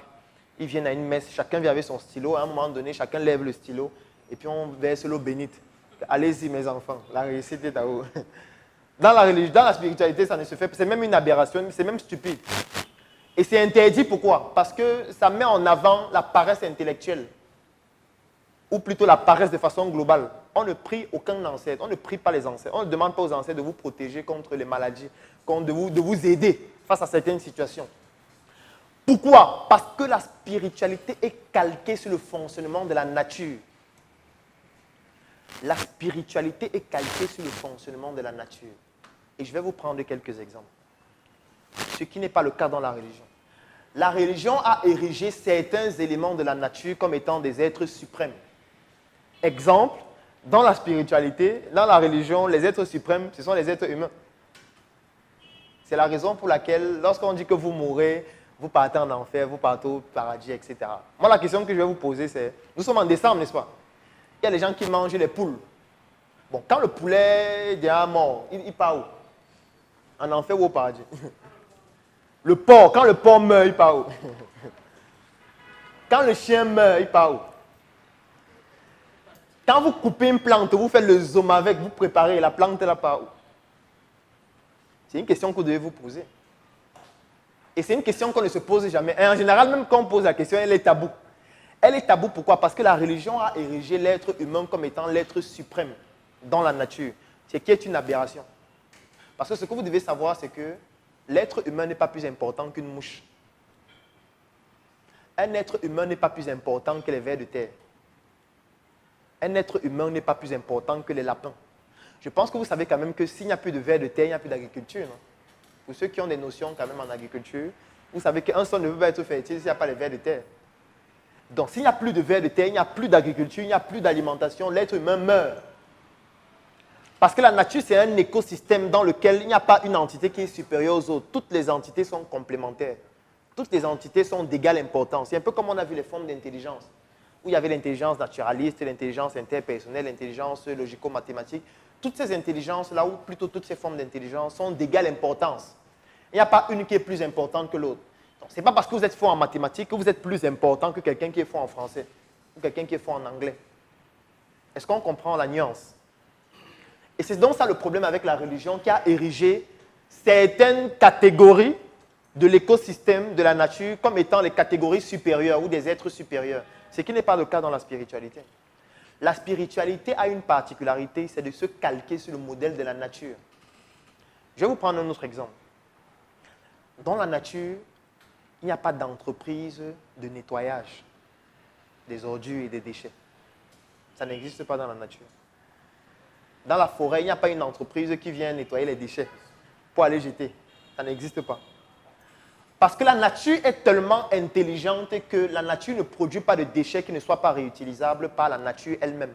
S1: ils viennent à une messe, chacun vient avec son stylo. À un moment donné, chacun lève le stylo. Et puis on verse l'eau bénite. Allez-y, mes enfants. La réussite est à vous. Dans la religion, dans la spiritualité, ça ne se fait pas. C'est même une aberration, c'est même stupide. Et c'est interdit, pourquoi? Parce que ça met en avant la paresse intellectuelle. Ou plutôt la paresse de façon globale. On ne prie aucun ancêtre, on ne prie pas les ancêtres. On ne demande pas aux ancêtres de vous protéger contre les maladies, de vous aider face à certaines situations. Pourquoi? Parce que la spiritualité est calquée sur le fonctionnement de la nature. La spiritualité est calquée sur le fonctionnement de la nature. Et je vais vous prendre quelques exemples. Ce qui n'est pas le cas dans la religion. La religion a érigé certains éléments de la nature comme étant des êtres suprêmes. Exemple, dans la spiritualité, dans la religion, les êtres suprêmes, ce sont les êtres humains. C'est la raison pour laquelle, lorsqu'on dit que vous mourrez, vous partez en enfer, vous partez au paradis, etc. Moi, la question que je vais vous poser, c'est, nous sommes en décembre, n'est-ce pas? Il y a des gens qui mangent les poules. Bon, quand le poulet est déjà mort, il part où? En enfer ou au paradis? Le porc, quand le porc meurt, il part où? Quand le chien meurt, il part où? Quand vous coupez une plante, vous faites le zoom avec, vous préparez, la plante, elle part où? C'est une question que vous devez vous poser. Et c'est une question qu'on ne se pose jamais. Et en général, même quand on pose la question, elle est taboue. Elle est taboue pourquoi? Parce que la religion a érigé l'être humain comme étant l'être suprême dans la nature. Ce qui est une aberration. Parce que ce que vous devez savoir, c'est que l'être humain n'est pas plus important qu'une mouche. Un être humain n'est pas plus important que les vers de terre. Un être humain n'est pas plus important que les lapins. Je pense que vous savez quand même que s'il n'y a plus de vers de terre, il n'y a plus d'agriculture. Pour ceux qui ont des notions quand même en agriculture, vous savez qu'un sol ne peut pas être fertile s'il n'y a pas de vers de terre. Donc s'il n'y a plus de vers de terre, il n'y a plus d'agriculture, il n'y a plus d'alimentation, l'être humain meurt. Parce que la nature, c'est un écosystème dans lequel il n'y a pas une entité qui est supérieure aux autres. Toutes les entités sont complémentaires. Toutes les entités sont d'égale importance. C'est un peu comme on a vu les formes d'intelligence, où il y avait l'intelligence naturaliste, l'intelligence interpersonnelle, l'intelligence logico-mathématique. Toutes ces intelligences-là, ou plutôt toutes ces formes d'intelligence, sont d'égale importance. Il n'y a pas une qui est plus importante que l'autre. Ce n'est pas parce que vous êtes fort en mathématiques que vous êtes plus important que quelqu'un qui est fort en français, ou quelqu'un qui est fort en anglais. Est-ce qu'on comprend la nuance? Et c'est donc ça le problème avec la religion qui a érigé certaines catégories de l'écosystème de la nature comme étant les catégories supérieures ou des êtres supérieurs. Ce qui n'est pas le cas dans la spiritualité. La spiritualité a une particularité, c'est de se calquer sur le modèle de la nature. Je vais vous prendre un autre exemple. Dans la nature, il n'y a pas d'entreprise de nettoyage des ordures et des déchets. Ça n'existe pas dans la nature. Dans la forêt, il n'y a pas une entreprise qui vient nettoyer les déchets pour aller jeter. Ça n'existe pas. Parce que la nature est tellement intelligente que la nature ne produit pas de déchets qui ne soient pas réutilisables par la nature elle-même.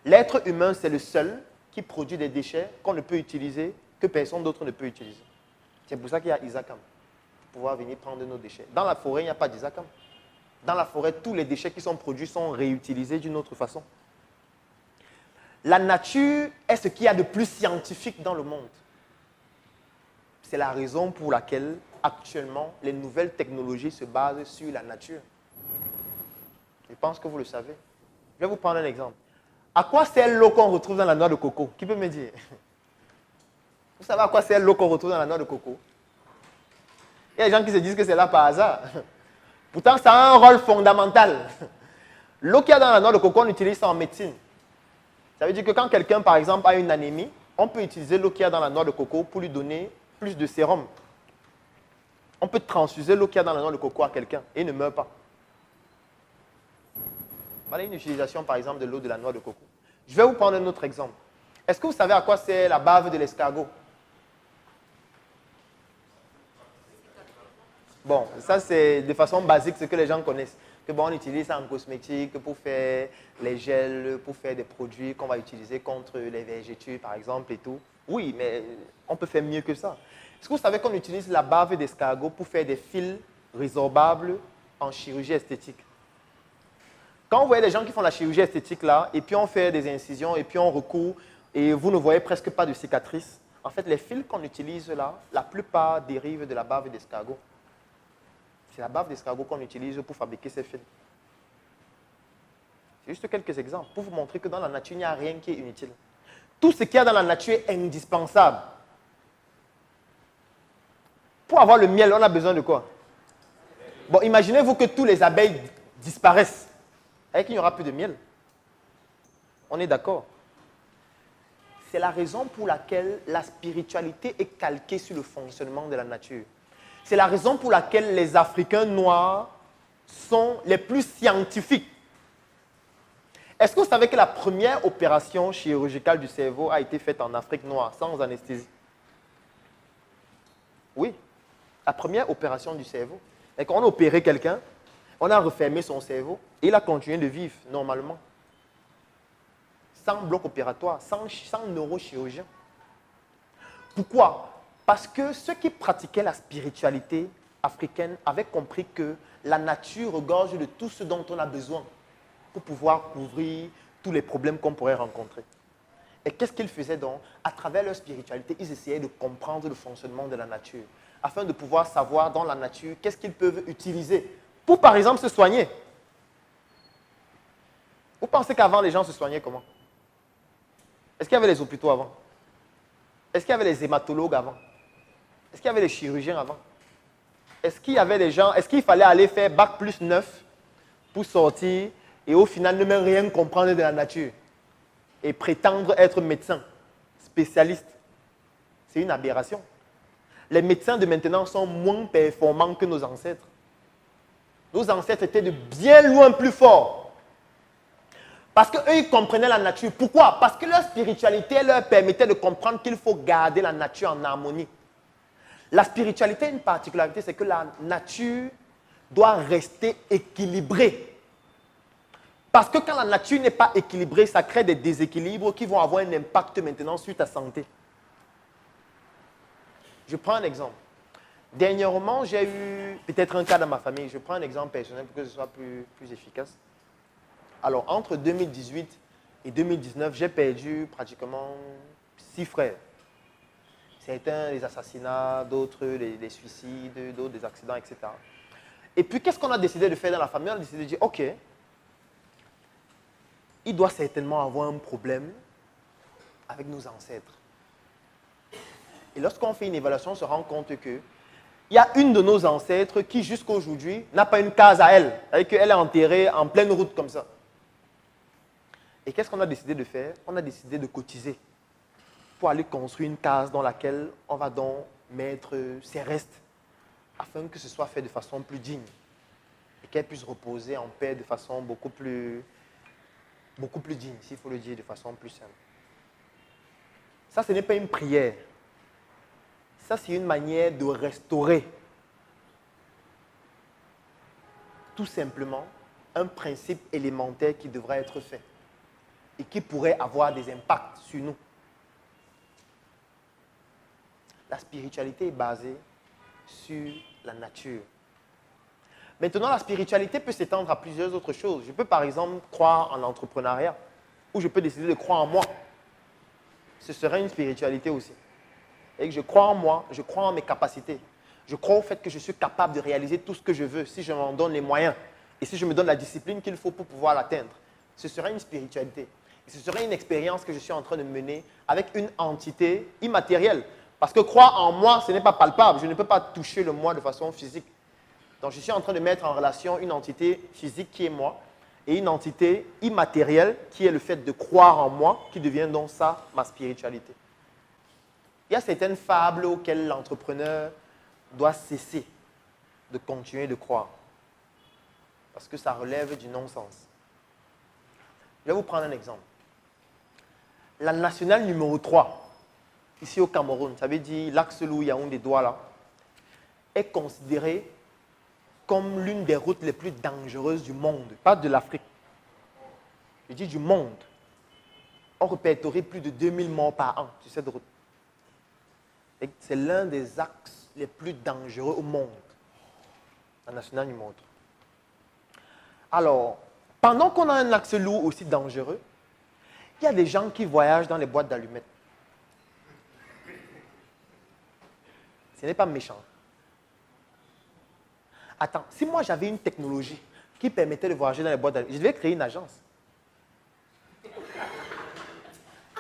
S1: L'être humain, c'est le seul qui produit des déchets qu'on ne peut utiliser, que personne d'autre ne peut utiliser. C'est pour ça qu'il y a Isakam, pour pouvoir venir prendre nos déchets. Dans la forêt, il n'y a pas d'Isakam. Dans la forêt, tous les déchets qui sont produits sont réutilisés d'une autre façon. La nature est ce qu'il y a de plus scientifique dans le monde. C'est la raison pour laquelle, actuellement, les nouvelles technologies se basent sur la nature. Je pense que vous le savez. Je vais vous prendre un exemple. À quoi sert l'eau qu'on retrouve dans la noix de coco? Qui peut me dire? Vous savez à quoi sert l'eau qu'on retrouve dans la noix de coco? Il y a des gens qui se disent que c'est là par hasard. Pourtant, ça a un rôle fondamental. L'eau qu'il y a dans la noix de coco, on utilise ça en médecine. Ça veut dire que quand quelqu'un, par exemple, a une anémie, on peut utiliser l'eau qu'il y a dans la noix de coco pour lui donner plus de sérum. On peut transfuser l'eau qu'il y a dans la noix de coco à quelqu'un et il ne meurt pas. Voilà une utilisation, par exemple, de l'eau de la noix de coco. Je vais vous prendre un autre exemple. Est-ce que vous savez à quoi sert la bave de l'escargot? Bon, ça c'est de façon basique ce que les gens connaissent. Que bon, on utilise ça en cosmétique pour faire les gels, pour faire des produits qu'on va utiliser contre les vergetures, par exemple, et tout. Oui, mais on peut faire mieux que ça. Est-ce que vous savez qu'on utilise la bave d'escargot pour faire des fils résorbables en chirurgie esthétique? Quand vous voyez les gens qui font la chirurgie esthétique là, et puis on fait des incisions, et puis on recourt, et vous ne voyez presque pas de cicatrices, en fait, les fils qu'on utilise là, la plupart dérivent de la bave d'escargot. C'est la bave d'escargot qu'on utilise pour fabriquer ces fils. C'est juste quelques exemples pour vous montrer que dans la nature, il n'y a rien qui est inutile. Tout ce qu'il y a dans la nature est indispensable. Pour avoir le miel, on a besoin de quoi? Bon, imaginez-vous que tous les abeilles disparaissent. Et qu'il n'y aura plus de miel. On est d'accord? C'est la raison pour laquelle la spiritualité est calquée sur le fonctionnement de la nature. C'est la raison pour laquelle les Africains noirs sont les plus scientifiques. Est-ce que vous savez que la première opération chirurgicale du cerveau a été faite en Afrique noire, sans anesthésie? Oui, la première opération du cerveau. Et quand on a opéré quelqu'un, on a refermé son cerveau et il a continué de vivre normalement. Sans bloc opératoire, sans neurochirurgien. Pourquoi? Parce que ceux qui pratiquaient la spiritualité africaine avaient compris que la nature regorge de tout ce dont on a besoin pour pouvoir couvrir tous les problèmes qu'on pourrait rencontrer. Et qu'est-ce qu'ils faisaient donc? À travers leur spiritualité, ils essayaient de comprendre le fonctionnement de la nature, afin de pouvoir savoir dans la nature qu'est-ce qu'ils peuvent utiliser pour, par exemple, se soigner. Vous pensez qu'avant, les gens se soignaient comment? Est-ce qu'il y avait les hôpitaux avant? Est-ce qu'il y avait les hématologues avant? Est-ce qu'il y avait les chirurgiens avant? Est-ce qu'il y avait les gens, est-ce qu'il fallait aller faire bac plus 9 pour sortir et au final ne même rien comprendre de la nature et prétendre être médecin, spécialiste? C'est une aberration. Les médecins de maintenant sont moins performants que nos ancêtres. Nos ancêtres étaient de bien loin plus forts. Parce qu'eux, ils comprenaient la nature. Pourquoi? Parce que leur spiritualité leur permettait de comprendre qu'il faut garder la nature en harmonie. La spiritualité a une particularité, c'est que la nature doit rester équilibrée. Parce que quand la nature n'est pas équilibrée, ça crée des déséquilibres qui vont avoir un impact maintenant sur ta santé. Je prends un exemple. Dernièrement, j'ai eu peut-être un cas dans ma famille. Je prends un exemple personnel pour que ce soit plus efficace. Alors, entre 2018 et 2019, j'ai perdu pratiquement 6 frères. Certains des assassinats, d'autres des suicides, d'autres des accidents, etc. Et puis, qu'est-ce qu'on a décidé de faire dans la famille? On a décidé de dire, OK, il doit certainement avoir un problème avec nos ancêtres. Et lorsqu'on fait une évaluation, on se rend compte que il y a une de nos ancêtres qui, jusqu'à aujourd'hui, n'a pas une case à elle. C'est-à-dire qu'elle est enterrée en pleine route comme ça. Et qu'est-ce qu'on a décidé de faire? On a décidé de cotiser pour aller construire une case dans laquelle on va donc mettre ses restes afin que ce soit fait de façon plus digne et qu'elle puisse reposer en paix de façon beaucoup plus digne, s'il faut le dire de façon plus simple. Ça, ce n'est pas une prière. Ça, c'est une manière de restaurer tout simplement un principe élémentaire qui devrait être fait et qui pourrait avoir des impacts sur nous. La spiritualité est basée sur la nature. Maintenant, la spiritualité peut s'étendre à plusieurs autres choses. Je peux par exemple croire en l'entrepreneuriat ou je peux décider de croire en moi. Ce serait une spiritualité aussi. Et que je crois en moi, je crois en mes capacités. Je crois au fait que je suis capable de réaliser tout ce que je veux si je m'en donne les moyens et si je me donne la discipline qu'il faut pour pouvoir l'atteindre. Ce serait une spiritualité. Et ce serait une expérience que je suis en train de mener avec une entité immatérielle. Parce que croire en moi, ce n'est pas palpable. Je ne peux pas toucher le moi de façon physique. Donc je suis en train de mettre en relation une entité physique qui est moi et une entité immatérielle qui est le fait de croire en moi, qui devient donc ça ma spiritualité. Il y a certaines fables auxquelles l'entrepreneur doit cesser de continuer de croire. Parce que ça relève du non-sens. Je vais vous prendre un exemple. La nationale numéro 3, ici au Cameroun, ça veut dire l'axe Yaoundé Douala, est considérée comme l'une des routes les plus dangereuses du monde, pas de l'Afrique. Je dis du monde. On répertorie plus de 2000 morts par an sur cette route. C'est l'un des axes les plus dangereux au monde. La nationale numéro 3. Alors, pendant qu'on a un axe lourd aussi dangereux, il y a des gens qui voyagent dans les boîtes d'allumettes. Ce n'est pas méchant. Attends, si moi j'avais une technologie qui permettait de voyager dans les boîtes d'allumettes, je devais créer une agence.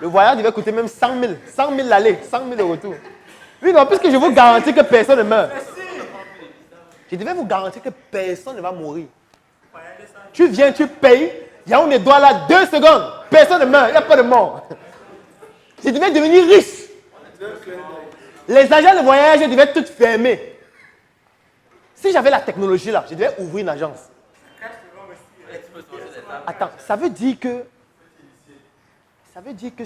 S1: Le voyage devait coûter même 100 000. 100 000 l'aller, 100 000 le retour. Oui, non, puisque je vous garantis que personne ne meurt. Je devais vous garantir que personne ne va mourir. Tu viens, tu payes, il y a un doigt là, 2 secondes, personne ne meurt, il n'y a pas de mort. Je devais devenir riche. Les agents de voyage devaient toutes fermer. Si j'avais la technologie là, je devais ouvrir une agence. Attends, ça veut dire que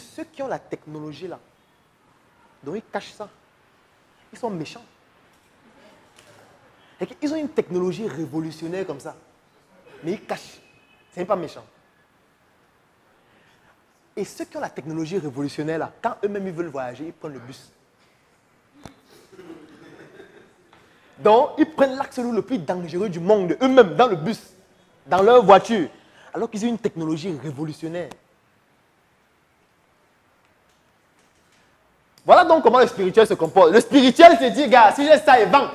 S1: ceux qui ont la technologie là, donc ils cachent ça. Ils sont méchants. Ils ont une technologie révolutionnaire comme ça. Mais ils cachent. Ce n'est pas méchant. Et ceux qui ont la technologie révolutionnaire là, quand eux-mêmes ils veulent voyager, ils prennent le bus. Donc, ils prennent l'axe le plus dangereux du monde, eux-mêmes, dans le bus, dans leur voiture, alors qu'ils ont une technologie révolutionnaire. Voilà donc comment le spirituel se comporte. Le spirituel se dit, gars, si j'ai ça, il vend.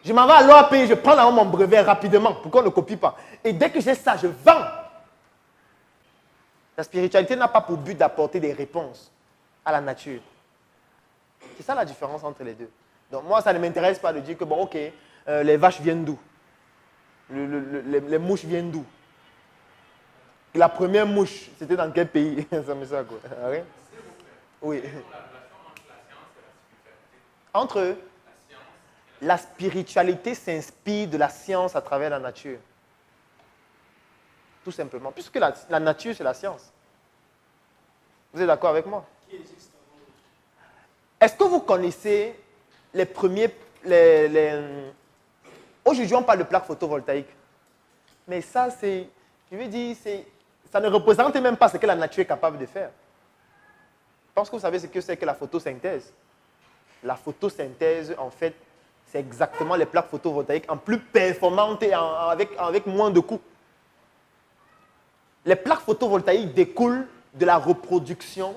S1: Je m'en vais à l'OAP, je prends là mon brevet rapidement pour qu'on ne copie pas. Et dès que j'ai ça, je vends. La spiritualité n'a pas pour but d'apporter des réponses à la nature. C'est ça la différence entre les deux. Donc moi, ça ne m'intéresse pas de dire que, bon, ok, les vaches viennent d'où? Les mouches viennent d'où? La première mouche, c'était dans quel pays? Ça me sert quoi? Oui. Entre eux, La spiritualité s'inspire de la science à travers la nature. Tout simplement. Puisque la nature, c'est la science. Vous êtes d'accord avec moi? Est-ce que vous connaissez les premiers... Aujourd'hui, on parle de plaques photovoltaïques. Mais ça, c'est... Je veux dire, ça ne représente même pas ce que la nature est capable de faire. Je pense que vous savez ce que c'est que la photosynthèse. La photosynthèse, en fait, c'est exactement les plaques photovoltaïques en plus performantes et avec moins de coûts. Les plaques photovoltaïques découlent de la reproduction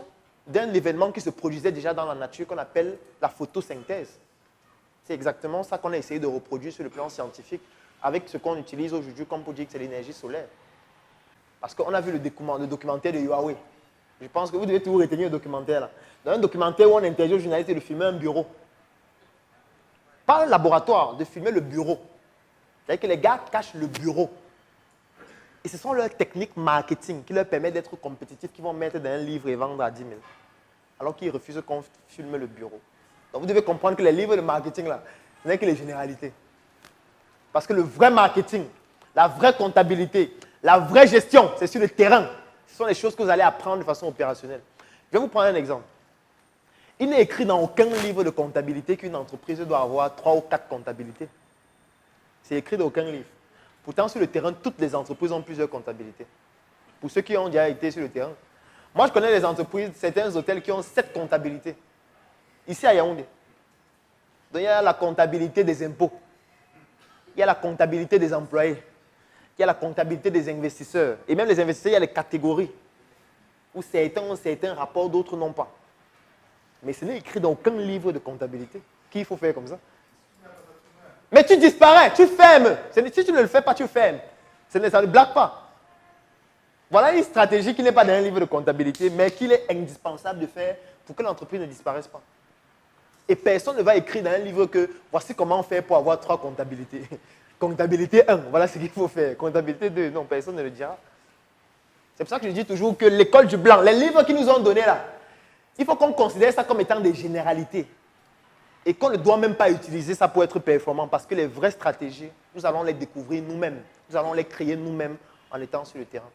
S1: d'un événement qui se produisait déjà dans la nature qu'on appelle la photosynthèse. C'est exactement ça qu'on a essayé de reproduire sur le plan scientifique avec ce qu'on utilise aujourd'hui comme pour dire que c'est l'énergie solaire. Parce qu'on a vu le documentaire de Huawei. Je pense que vous devez toujours retenir le documentaire là. Dans un documentaire où on interdit aux journalistes de filmer un bureau. Pas un laboratoire, de filmer le bureau. C'est-à-dire que les gars cachent le bureau. Et ce sont leurs techniques marketing qui leur permettent d'être compétitifs, qu'ils vont mettre dans un livre et vendre à 10 000. Alors qu'ils refusent qu'on filme le bureau. Donc vous devez comprendre que les livres de marketing, là, ce n'est que les généralités. Parce que le vrai marketing, la vraie comptabilité, la vraie gestion, c'est sur le terrain. Ce sont les choses que vous allez apprendre de façon opérationnelle. Je vais vous prendre un exemple. Il n'est écrit dans aucun livre de comptabilité qu'une entreprise doit avoir 3 ou 4 comptabilités. C'est écrit dans aucun livre. Pourtant, sur le terrain, toutes les entreprises ont plusieurs comptabilités. Pour ceux qui ont déjà été sur le terrain. Moi, je connais les entreprises, certains hôtels qui ont 7 comptabilités. Ici à Yaoundé. Donc, il y a la comptabilité des impôts. Il y a la comptabilité des employés. Il y a la comptabilité des investisseurs. Et même les investisseurs, il y a les catégories. Où certains ont certains rapports, d'autres n'ont pas. Mais ce n'est écrit dans aucun livre de comptabilité. Qu'il faut faire comme ça. Mais tu disparais, tu fermes. Si tu ne le fais pas, tu fermes. Ça ne blague pas. Voilà une stratégie qui n'est pas dans un livre de comptabilité, mais qu'il est indispensable de faire pour que l'entreprise ne disparaisse pas. Et personne ne va écrire dans un livre que voici comment faire pour avoir 3 comptabilités. Comptabilité 1, voilà ce qu'il faut faire. Comptabilité 2, non, personne ne le dira. C'est pour ça que je dis toujours que l'école du blanc, les livres qu'ils nous ont donnés là, il faut qu'on considère ça comme étant des généralités. Et qu'on ne doit même pas utiliser ça pour être performant parce que les vraies stratégies, nous allons les découvrir nous-mêmes. Nous allons les créer nous-mêmes en étant sur le terrain.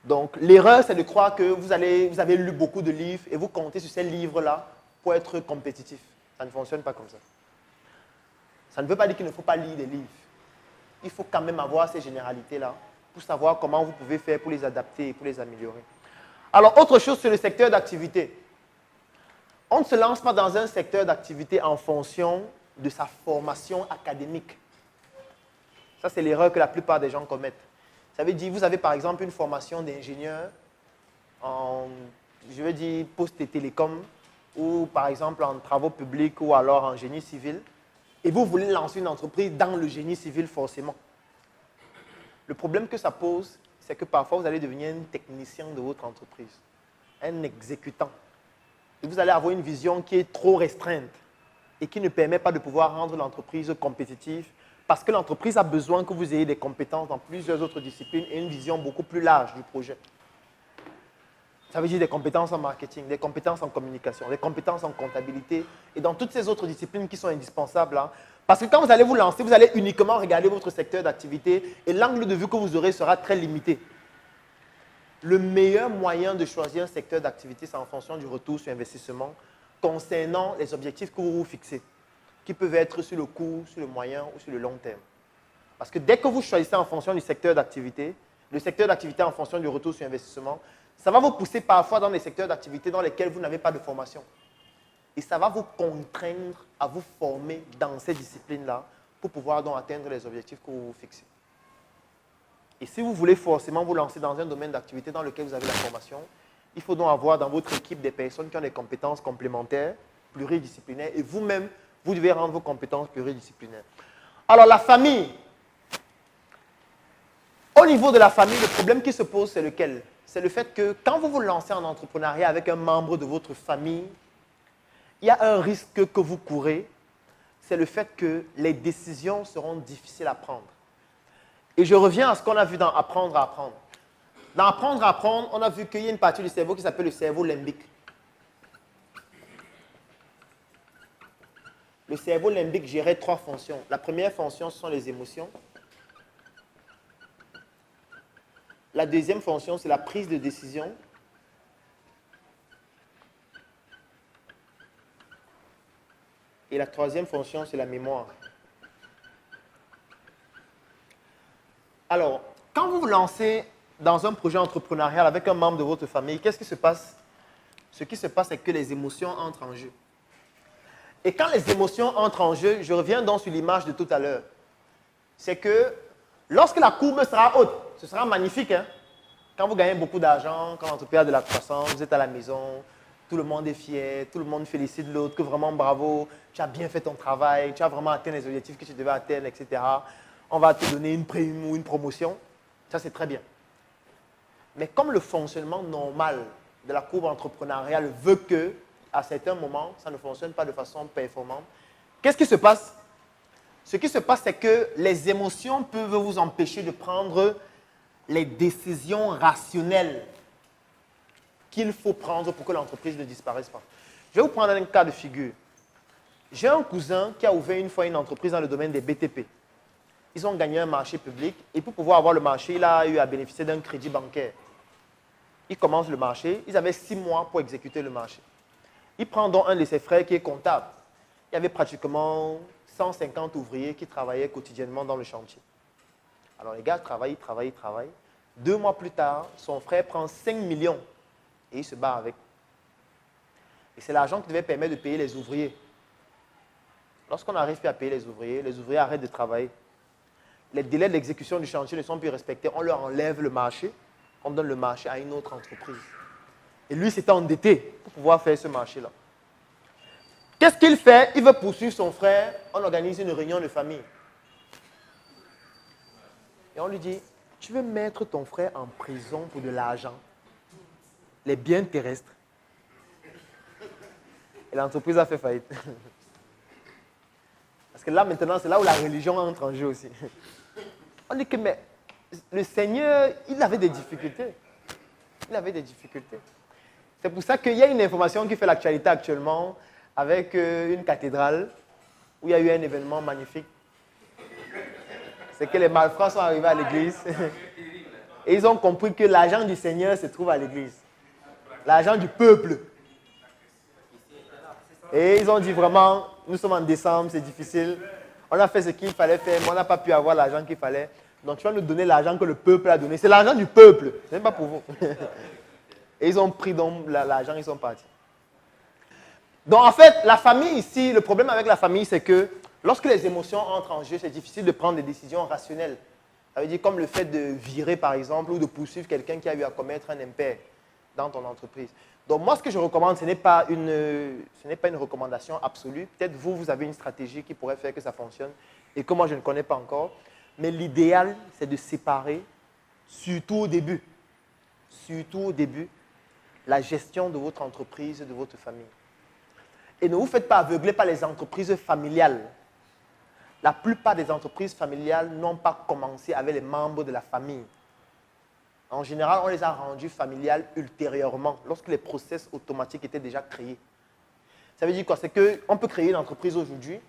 S1: Donc, l'erreur, c'est de croire que vous avez lu beaucoup de livres et vous comptez sur ces livres-là pour être compétitif. Ça ne fonctionne pas comme ça. Ça ne veut pas dire qu'il ne faut pas lire des livres. Il faut quand même avoir ces généralités-là pour savoir comment vous pouvez faire pour les adapter et pour les améliorer. Alors, autre chose sur le secteur d'activité. On ne se lance pas dans un secteur d'activité en fonction de sa formation académique. Ça, c'est l'erreur que la plupart des gens commettent. Ça veut dire, vous avez par exemple une formation d'ingénieur en, je veux dire, poste et télécom, ou par exemple en travaux publics ou alors en génie civil, et vous voulez lancer une entreprise dans le génie civil forcément. Le problème que ça pose, c'est que parfois vous allez devenir un technicien de votre entreprise, un exécutant. Et vous allez avoir une vision qui est trop restreinte et qui ne permet pas de pouvoir rendre l'entreprise compétitive parce que l'entreprise a besoin que vous ayez des compétences dans plusieurs autres disciplines et une vision beaucoup plus large du projet. Ça veut dire des compétences en marketing, des compétences en communication, des compétences en comptabilité et dans toutes ces autres disciplines qui sont indispensables. Hein. Parce que quand vous allez vous lancer, vous allez uniquement regarder votre secteur d'activité et l'angle de vue que vous aurez sera très limité. Le meilleur moyen de choisir un secteur d'activité, c'est en fonction du retour sur investissement concernant les objectifs que vous vous fixez, qui peuvent être sur le court, sur le moyen ou sur le long terme. Parce que dès que vous choisissez en fonction du secteur d'activité, le secteur d'activité en fonction du retour sur investissement, ça va vous pousser parfois dans les secteurs d'activité dans lesquels vous n'avez pas de formation. Et ça va vous contraindre à vous former dans ces disciplines-là pour pouvoir donc atteindre les objectifs que vous vous fixez. Et si vous voulez forcément vous lancer dans un domaine d'activité dans lequel vous avez la formation, il faut donc avoir dans votre équipe des personnes qui ont des compétences complémentaires, pluridisciplinaires, et vous-même, vous devez rendre vos compétences pluridisciplinaires. Alors la famille. Au niveau de la famille, le problème qui se pose, c'est lequel? C'est le fait que quand vous vous lancez en entrepreneuriat avec un membre de votre famille, il y a un risque que vous courez, c'est le fait que les décisions seront difficiles à prendre. Et je reviens à ce qu'on a vu dans Apprendre à apprendre. Dans Apprendre à apprendre, on a vu qu'il y a une partie du cerveau qui s'appelle le cerveau limbique. Le cerveau limbique gérait 3 fonctions. La première fonction, ce sont les émotions. La deuxième fonction, c'est la prise de décision. Et la troisième fonction, c'est la mémoire. Alors, quand vous vous lancez dans un projet entrepreneurial avec un membre de votre famille, qu'est-ce qui se passe? Ce qui se passe, c'est que les émotions entrent en jeu. Et quand les émotions entrent en jeu, je reviens donc sur l'image de tout à l'heure, c'est que lorsque la courbe sera haute, ce sera magnifique, hein? Quand vous gagnez beaucoup d'argent, quand l'entreprise a de la croissance, vous êtes à la maison, tout le monde est fier, tout le monde félicite l'autre, que vraiment bravo, tu as bien fait ton travail, tu as vraiment atteint les objectifs que tu devais atteindre, etc. On va te donner une prime ou une promotion. Ça, c'est très bien. Mais comme le fonctionnement normal de la courbe entrepreneuriale veut que, à certains moments, ça ne fonctionne pas de façon performante, qu'est-ce qui se passe? Ce qui se passe, c'est que les émotions peuvent vous empêcher de prendre les décisions rationnelles qu'il faut prendre pour que l'entreprise ne disparaisse pas. Je vais vous prendre un cas de figure. J'ai un cousin qui a ouvert une fois une entreprise dans le domaine des BTP. Ils ont gagné un marché public et pour pouvoir avoir le marché, il a eu à bénéficier d'un crédit bancaire. Il commence le marché, ils avaient 6 mois pour exécuter le marché. Il prend donc un de ses frères qui est comptable. Il y avait pratiquement 150 ouvriers qui travaillaient quotidiennement dans le chantier. Alors les gars travaillent. 2 mois plus tard, son frère prend 5 millions et il se bat avec. Et c'est l'argent qui devait permettre de payer les ouvriers. Lorsqu'on n'arrive plus à payer les ouvriers arrêtent de travailler. Les délais d'exécution du chantier ne sont plus respectés. On leur enlève le marché, on donne le marché à une autre entreprise. Et lui s'était endetté pour pouvoir faire ce marché-là. Qu'est-ce qu'il fait? Il veut poursuivre son frère. On organise une réunion de famille. Et on lui dit, tu veux mettre ton frère en prison pour de l'argent, les biens terrestres. Et l'entreprise a fait faillite. Parce que là, maintenant, c'est là où la religion entre en jeu aussi. On dit que, mais le Seigneur, il avait des difficultés. Il avait des difficultés. C'est pour ça qu'il y a une information qui fait l'actualité actuellement avec une cathédrale où il y a eu un événement magnifique. C'est que les malfrats sont arrivés à l'église et ils ont compris que l'argent du Seigneur se trouve à l'église. L'argent du peuple. Et ils ont dit vraiment, nous sommes en décembre, c'est difficile. On a fait ce qu'il fallait faire, mais on n'a pas pu avoir l'argent qu'il fallait. Donc tu vas nous donner l'argent que le peuple a donné. C'est l'argent du peuple, ce n'est pas pour vous. Et ils ont pris donc l'argent, ils sont partis. Donc en fait, la famille ici, le problème avec la famille, c'est que lorsque les émotions entrent en jeu, c'est difficile de prendre des décisions rationnelles. Ça veut dire comme le fait de virer, par exemple, ou de poursuivre quelqu'un qui a eu à commettre un impair dans ton entreprise. Donc moi, ce que je recommande, ce n'est pas une recommandation absolue. Peut-être vous avez une stratégie qui pourrait faire que ça fonctionne et que moi, je ne connais pas encore. Mais l'idéal, c'est de séparer, surtout au début, la gestion de votre entreprise et de votre famille. Et ne vous faites pas aveugler par les entreprises familiales. La plupart des entreprises familiales n'ont pas commencé avec les membres de la famille. En général, on les a rendues familiales ultérieurement, lorsque les process automatiques étaient déjà créés. Ça veut dire quoi? C'est qu'on peut créer une entreprise aujourd'hui,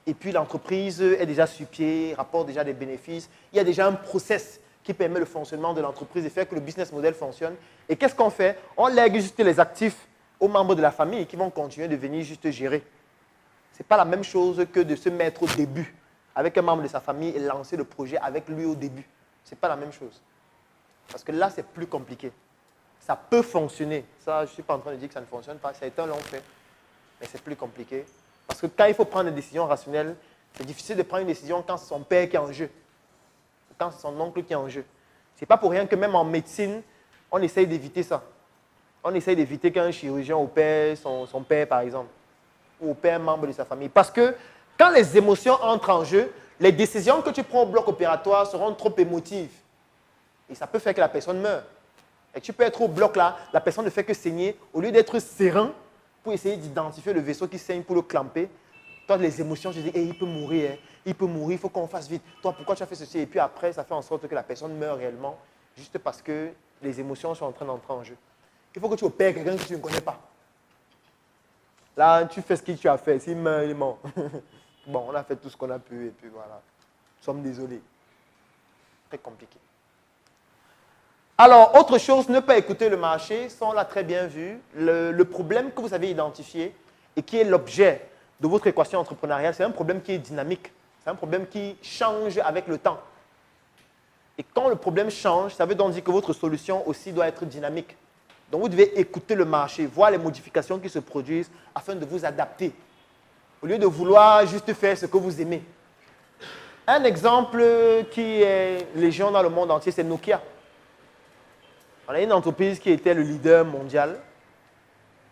S1: et puis l'entreprise est déjà sur pied, rapporte déjà des bénéfices. Il y a déjà un process qui permet le fonctionnement de l'entreprise et fait que le business model fonctionne. Et qu'est-ce qu'on fait? On lègue juste les actifs aux membres de la famille qui vont continuer de venir juste gérer. Ce n'est pas la même chose que de se mettre au début avec un membre de sa famille et lancer le projet avec lui au début. Ce n'est pas la même chose. Parce que là, c'est plus compliqué. Ça peut fonctionner. Ça, je ne suis pas en train de dire que ça ne fonctionne pas. Certains l'ont fait. Mais c'est plus compliqué. Parce que quand il faut prendre des décisions rationnelles, c'est difficile de prendre une décision quand c'est son père qui est en jeu. Ou quand c'est son oncle qui est en jeu. Ce n'est pas pour rien que même en médecine, on essaye d'éviter ça. On essaye d'éviter qu'un chirurgien opère son père, par exemple. Ou opère un membre de sa famille. Parce que quand les émotions entrent en jeu, les décisions que tu prends au bloc opératoire seront trop émotives. Et ça peut faire que la personne meurt. Et tu peux être au bloc là, la personne ne fait que saigner. Au lieu d'être serein pour essayer d'identifier le vaisseau qui saigne pour le clamper, toi, les émotions, tu dis, hey, il peut mourir, hein. Il peut mourir, il faut qu'on fasse vite. Toi, pourquoi tu as fait ceci? Et puis après, ça fait en sorte que la personne meurt réellement, juste parce que les émotions sont en train d'entrer en jeu. Il faut que tu opères quelqu'un que tu ne connais pas. Là, tu fais ce que tu as fait. S'il meurt, il est mort. Bon, on a fait tout ce qu'on a pu et puis voilà. Nous sommes désolés. Très compliqué. Alors, autre chose, ne pas écouter le marché, ça on l'a très bien vu. Le problème que vous avez identifié et qui est l'objet de votre équation entrepreneuriale, c'est un problème qui est dynamique. C'est un problème qui change avec le temps. Et quand le problème change, ça veut donc dire que votre solution aussi doit être dynamique. Donc, vous devez écouter le marché, voir les modifications qui se produisent afin de vous adapter. Au lieu de vouloir juste faire ce que vous aimez. Un exemple qui est légion dans le monde entier, c'est Nokia. On a une entreprise qui était le leader mondial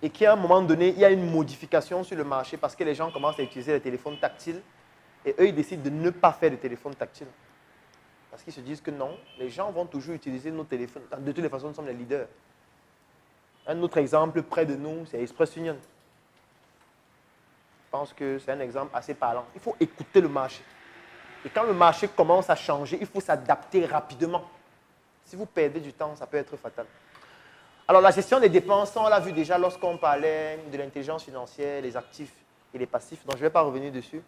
S1: et qui, à un moment donné, il y a une modification sur le marché parce que les gens commencent à utiliser les téléphones tactiles et eux, ils décident de ne pas faire de téléphones tactiles. Parce qu'ils se disent que non, les gens vont toujours utiliser nos téléphones. De toutes les façons, nous sommes les leaders. Un autre exemple près de nous, c'est Express Union. Je pense que c'est un exemple assez parlant. Il faut écouter le marché. Et quand le marché commence à changer, il faut s'adapter rapidement. Si vous perdez du temps, ça peut être fatal. Alors, la gestion des dépenses, on l'a vu déjà lorsqu'on parlait de l'intelligence financière, les actifs et les passifs, donc je ne vais pas revenir dessus.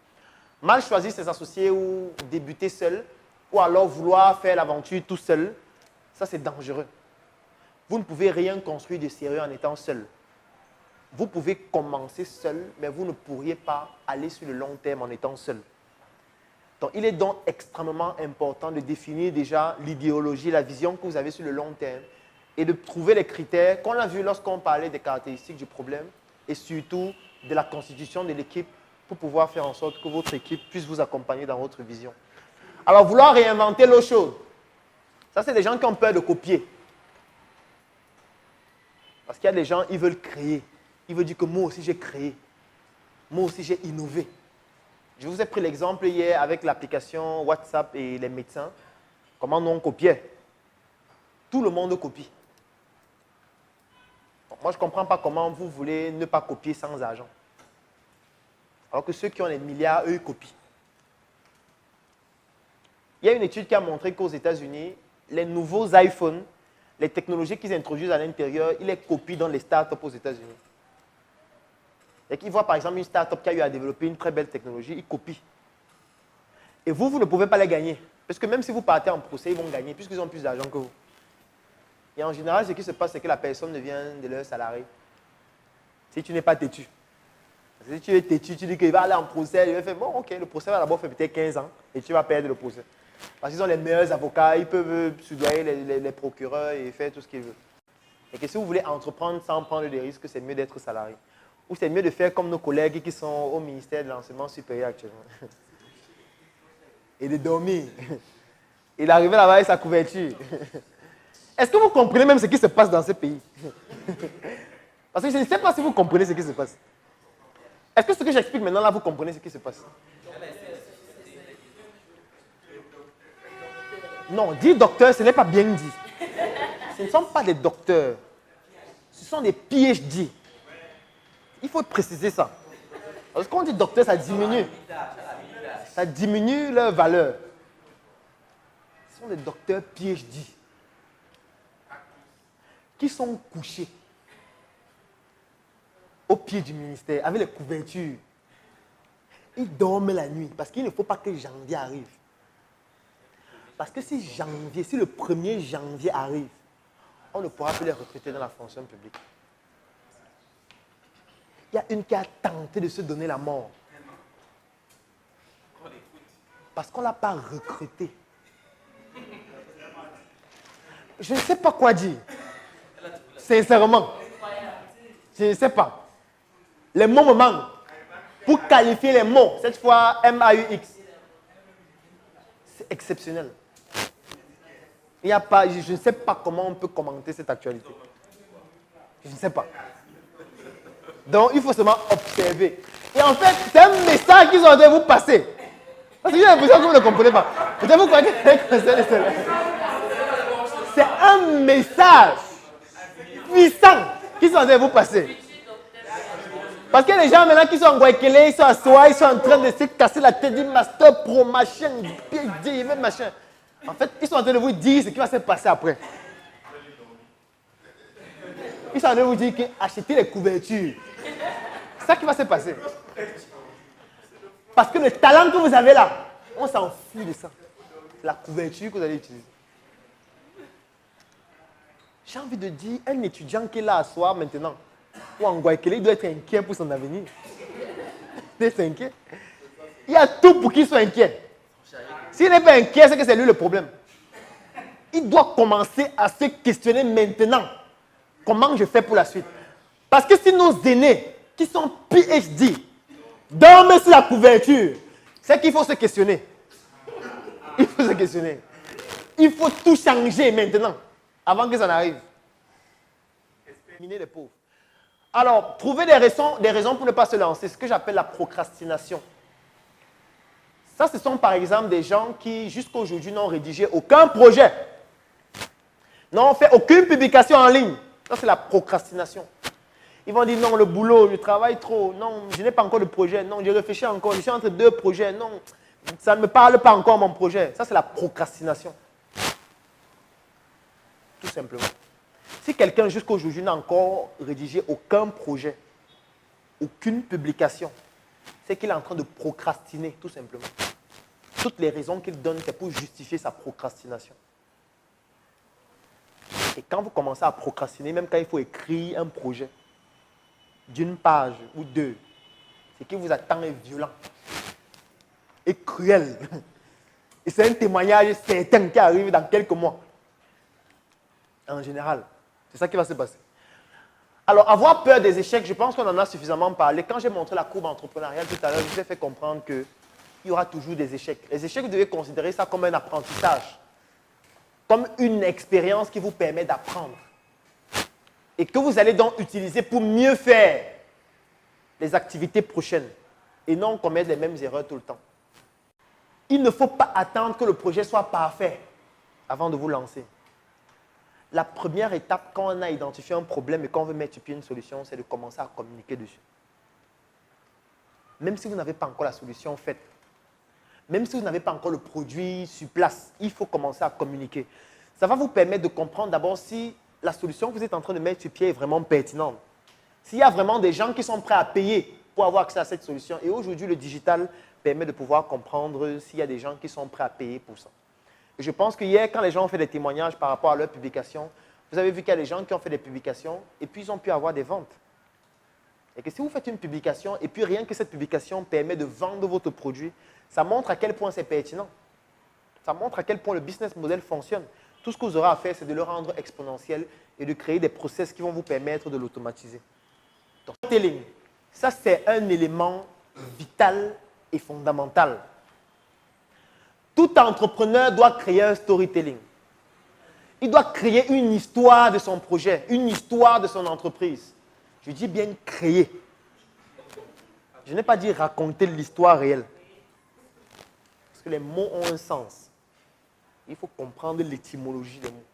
S1: Mal choisir ses associés ou débuter seul, ou alors vouloir faire l'aventure tout seul, ça c'est dangereux. Vous ne pouvez rien construire de sérieux en étant seul. Vous pouvez commencer seul, mais vous ne pourriez pas aller sur le long terme en étant seul. Donc, il est donc extrêmement important de définir déjà l'idéologie, la vision que vous avez sur le long terme et de trouver les critères qu'on a vus lorsqu'on parlait des caractéristiques du problème et surtout de la constitution de l'équipe pour pouvoir faire en sorte que votre équipe puisse vous accompagner dans votre vision. Alors, vouloir réinventer l'eau chaude, ça c'est des gens qui ont peur de copier. Parce qu'il y a des gens, ils veulent créer. Ils veulent dire que moi aussi j'ai créé. Moi aussi j'ai innové. Je vous ai pris l'exemple hier avec l'application WhatsApp et les médecins. Comment nous on copiait. Tout le monde copie. Donc, moi, je ne comprends pas comment vous voulez ne pas copier sans argent. Alors que ceux qui ont les milliards, eux, ils copient. Il y a une étude qui a montré qu'aux États-Unis, les nouveaux iPhones, les technologies qu'ils introduisent à l'intérieur, ils les copient dans les startups aux États-Unis. Et qu'ils voient par exemple une start-up qui a eu à développer une très belle technologie, ils copient. Et vous, vous ne pouvez pas les gagner. Parce que même si vous partez en procès, ils vont gagner puisqu'ils ont plus d'argent que vous. Et en général, ce qui se passe, c'est que la personne devient de leur salarié. Si tu n'es pas têtu. Parce que si tu es têtu, tu dis qu'il va aller en procès, il va faire, bon, ok, le procès va d'abord faire peut-être 15 ans et tu vas perdre le procès. Parce qu'ils ont les meilleurs avocats, ils peuvent soudoyer les procureurs et faire tout ce qu'ils veulent. Et que si vous voulez entreprendre sans prendre des risques, c'est mieux d'être salarié. Ou c'est mieux de faire comme nos collègues qui sont au ministère de l'enseignement supérieur actuellement. Et de dormir. Et d'arriver là-bas avec sa couverture. Est-ce que vous comprenez même ce qui se passe dans ce pays? Parce que je ne sais pas si vous comprenez ce qui se passe. Est-ce que ce que j'explique maintenant là, vous comprenez ce qui se passe? Non, dire docteur, ce n'est pas bien dit. Ce ne sont pas des docteurs. Ce sont des PhD. Il faut préciser ça. Parce que quand on dit docteur, ça diminue. Ça diminue leur valeur. Ce sont des docteurs PhD qui sont couchés au pied du ministère avec les couvertures. Ils dorment la nuit parce qu'il ne faut pas que janvier arrive. Parce que si le 1er janvier arrive, on ne pourra plus les recruter dans la fonction publique. Il y a une qui a tenté de se donner la mort. Parce qu'on ne l'a pas recruté. Je ne sais pas quoi dire. Sincèrement. Je ne sais pas. Les mots me manquent. Pour qualifier les mots, cette fois M-A-U-X. C'est exceptionnel. Il n'y a pas, je ne sais pas comment on peut commenter cette actualité. Je ne sais pas. Donc, il faut seulement observer. Et en fait, c'est un message qu'ils ont en train de vous passer. Parce que j'ai l'impression que vous ne comprenez pas. Peut-être vous croyez que c'est un message puissant qu'ils sont en train de vous passer. Parce que les gens maintenant qui sont en Guayaquil, ils sont à soi, ils sont en train de se casser la tête du master pro, machin, PhD, machin. En fait, ils sont en train de vous dire ce qui va se passer après. Ils sont en train de vous dire qu'acheter les couvertures, C'est ça qui va se passer. Parce que le talent que vous avez là, on s'en fout de ça. C'est la couverture que vous allez utiliser. J'ai envie de dire, un étudiant qui est là à soi maintenant, ou en Guayaquil, il doit être inquiet pour son avenir. Il doit être inquiet. Il y a tout pour qu'il soit inquiet. S'il n'est pas inquiet, c'est que c'est lui le problème. Il doit commencer à se questionner maintenant. Comment je fais pour la suite? Parce que si nos aînés, qui sont PhD, dorment sur la couverture, c'est qu'il faut se questionner. Il faut se questionner. Il faut tout changer maintenant, avant que ça n'arrive. Éliminer les pauvres. Alors, trouver des raisons pour ne pas se lancer, c'est ce que j'appelle la procrastination. Ça, ce sont par exemple des gens qui, jusqu'à aujourd'hui, n'ont rédigé aucun projet. N'ont fait aucune publication en ligne. Ça, c'est la procrastination. Ils vont dire non, le boulot, je travaille trop. Non, je n'ai pas encore de projet. Non, je réfléchis encore. Je suis entre deux projets. Non, ça ne me parle pas encore mon projet. Ça, c'est la procrastination. Tout simplement. Si quelqu'un jusqu'à aujourd'hui n'a encore rédigé aucun projet, aucune publication, c'est qu'il est en train de procrastiner, tout simplement. Toutes les raisons qu'il donne, c'est pour justifier sa procrastination. Et quand vous commencez à procrastiner, même quand il faut écrire un projet d'une page ou deux, ce qui vous attend est violent et cruel. Et c'est un témoignage certain qui arrive dans quelques mois. En général, c'est ça qui va se passer. Alors, avoir peur des échecs, je pense qu'on en a suffisamment parlé. Quand j'ai montré la courbe entrepreneuriale tout à l'heure, je vous ai fait comprendre qu'il y aura toujours des échecs. Les échecs, vous devez considérer ça comme un apprentissage, comme une expérience qui vous permet d'apprendre et que vous allez donc utiliser pour mieux faire les activités prochaines et non commettre les mêmes erreurs tout le temps. Il ne faut pas attendre que le projet soit parfait avant de vous lancer. La première étape, quand on a identifié un problème et qu'on veut mettre sur pied une solution, c'est de commencer à communiquer dessus. Même si vous n'avez pas encore la solution faite, même si vous n'avez pas encore le produit sur place, il faut commencer à communiquer. Ça va vous permettre de comprendre d'abord si la solution que vous êtes en train de mettre sur pied est vraiment pertinente. S'il y a vraiment des gens qui sont prêts à payer pour avoir accès à cette solution. Et aujourd'hui, le digital permet de pouvoir comprendre s'il y a des gens qui sont prêts à payer pour ça. Et je pense que hier, quand les gens ont fait des témoignages par rapport à leurs publications, vous avez vu qu'il y a des gens qui ont fait des publications et puis ils ont pu avoir des ventes. Et que si vous faites une publication et puis rien que cette publication permet de vendre votre produit, ça montre à quel point c'est pertinent. Ça montre à quel point le business model fonctionne. Tout ce que vous aurez à faire, c'est de le rendre exponentiel et de créer des process qui vont vous permettre de l'automatiser. Donc, storytelling, ça c'est un élément vital et fondamental. Tout entrepreneur doit créer un storytelling. Il doit créer une histoire de son projet, une histoire de son entreprise. Je dis bien créer. Je n'ai pas dit raconter l'histoire réelle. Parce que les mots ont un sens. Il faut comprendre l'étymologie des mots.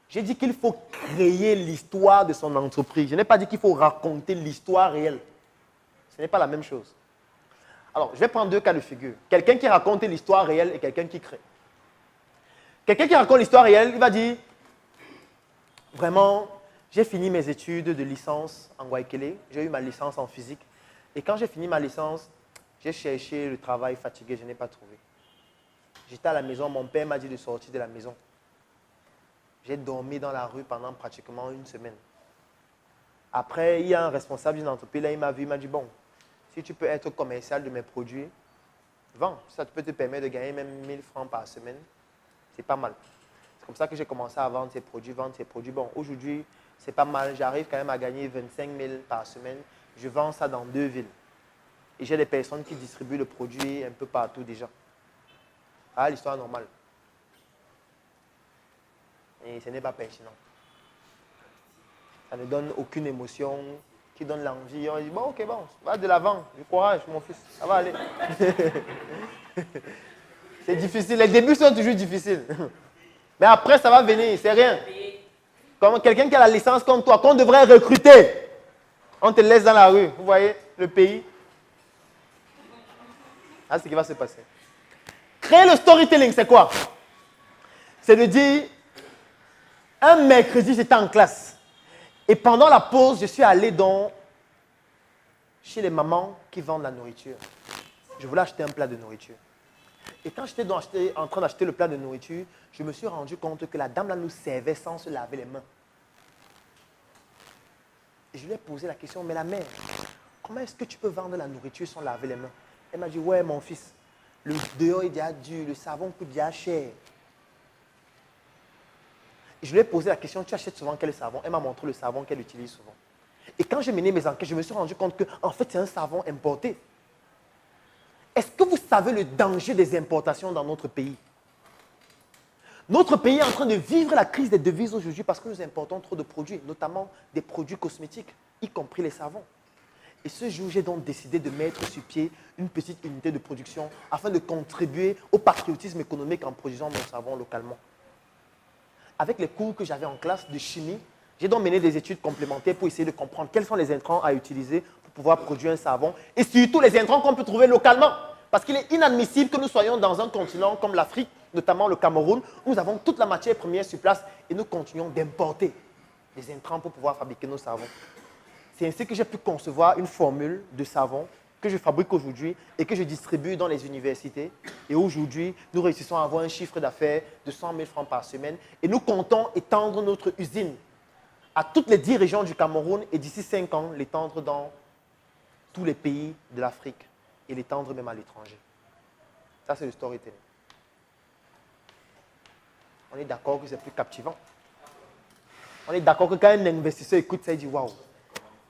S1: J'ai dit qu'il faut créer l'histoire de son entreprise. Je n'ai pas dit qu'il faut raconter l'histoire réelle. Ce n'est pas la même chose. Alors, je vais prendre deux cas de figure. Quelqu'un qui raconte l'histoire réelle et quelqu'un qui crée. Quelqu'un qui raconte l'histoire réelle, il va dire, vraiment, j'ai fini mes études de licence en Guayaquil. J'ai eu ma licence en physique. Et quand j'ai fini ma licence, j'ai cherché le travail fatigué, je n'ai pas trouvé. J'étais à la maison, mon père m'a dit de sortir de la maison. J'ai dormi dans la rue pendant pratiquement une semaine. Après, il y a un responsable d'une entreprise, là, il m'a vu, il m'a dit, bon, si tu peux être commercial de mes produits, vends. Ça peut te permettre de gagner même 1000 francs par semaine. C'est pas mal. C'est comme ça que j'ai commencé à vendre ces produits, Bon, aujourd'hui, c'est pas mal. J'arrive quand même à gagner 25 000 par semaine. Je vends ça dans 2 villes. Et j'ai des personnes qui distribuent le produit un peu partout déjà. Ah, l'histoire normale. Et ce n'est pas pertinent. Ça ne donne aucune émotion qui donne l'envie. On dit, bon, ok, bon, va de l'avant. Du courage, mon fils. Ça va aller. C'est difficile. Les débuts sont toujours difficiles. Mais après, ça va venir. C'est rien. Comme quelqu'un qui a la licence comme toi, qu'on devrait recruter. On te laisse dans la rue. Vous voyez le pays. Ah, c'est ce qui va se passer. Créer le storytelling, c'est quoi? C'est de dire, un mercredi, j'étais en classe. Et pendant la pause, je suis allé dans chez les mamans qui vendent la nourriture. Je voulais acheter un plat de nourriture. Et quand j'étais en train d'acheter le plat de nourriture, je me suis rendu compte que la dame là nous servait sans se laver les mains. Et je lui ai posé la question, mais la mère, comment est-ce que tu peux vendre la nourriture sans laver les mains? Elle m'a dit, ouais mon fils, le dehors est déjà dur, le savon coûte déjà cher. Et je lui ai posé la question, tu achètes souvent quel savon? Elle m'a montré le savon qu'elle utilise souvent. Et quand j'ai mené mes enquêtes, je me suis rendu compte que, en fait, c'est un savon importé. Est-ce que vous savez le danger des importations dans notre pays? Notre pays est en train de vivre la crise des devises aujourd'hui parce que nous importons trop de produits, notamment des produits cosmétiques, y compris les savons. Et ce jour, j'ai donc décidé de mettre sur pied une petite unité de production afin de contribuer au patriotisme économique en produisant mon savon localement. Avec les cours que j'avais en classe de chimie, j'ai donc mené des études complémentaires pour essayer de comprendre quels sont les intrants à utiliser pour pouvoir produire un savon et surtout les intrants qu'on peut trouver localement. Parce qu'il est inadmissible que nous soyons dans un continent comme l'Afrique, notamment le Cameroun, où nous avons toute la matière première sur place et nous continuons d'importer des intrants pour pouvoir fabriquer nos savons. C'est ainsi que j'ai pu concevoir une formule de savon que je fabrique aujourd'hui et que je distribue dans les universités. Et aujourd'hui, nous réussissons à avoir un chiffre d'affaires de 100 000 francs par semaine et nous comptons étendre notre usine à toutes les 10 régions du Cameroun et d'ici 5 ans, l'étendre dans tous les pays de l'Afrique et l'étendre même à l'étranger. Ça, c'est le storytelling. On est d'accord que c'est plus captivant. On est d'accord que quand un investisseur écoute ça, il dit « Waouh,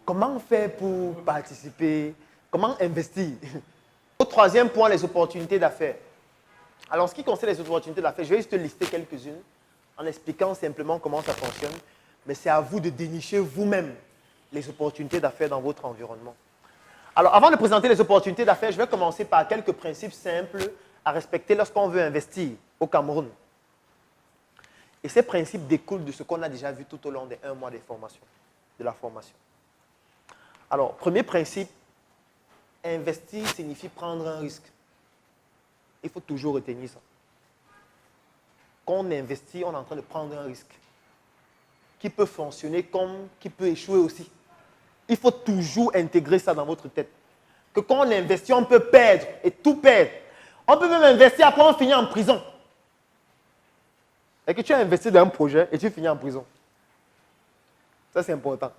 S1: comment faire pour participer? Comment investir ?» Au troisième point, les opportunités d'affaires. Alors, en ce qui concerne les opportunités d'affaires, je vais juste lister quelques-unes en expliquant simplement comment ça fonctionne. Mais c'est à vous de dénicher vous-même les opportunités d'affaires dans votre environnement. Alors, avant de présenter les opportunités d'affaires, je vais commencer par quelques principes simples à respecter lorsqu'on veut investir au Cameroun. Et ces principes découlent de ce qu'on a déjà vu tout au long des 1 mois de la formation. Alors, premier principe, investir signifie prendre un risque. Il faut toujours retenir ça. Quand on investit, on est en train de prendre un risque qui peut fonctionner comme qui peut échouer aussi. Il faut toujours intégrer ça dans votre tête. Que quand on investit, on peut perdre et tout perdre. On peut même investir, après on finit en prison. Et que tu as investi dans un projet et tu finis en prison. Ça, c'est important.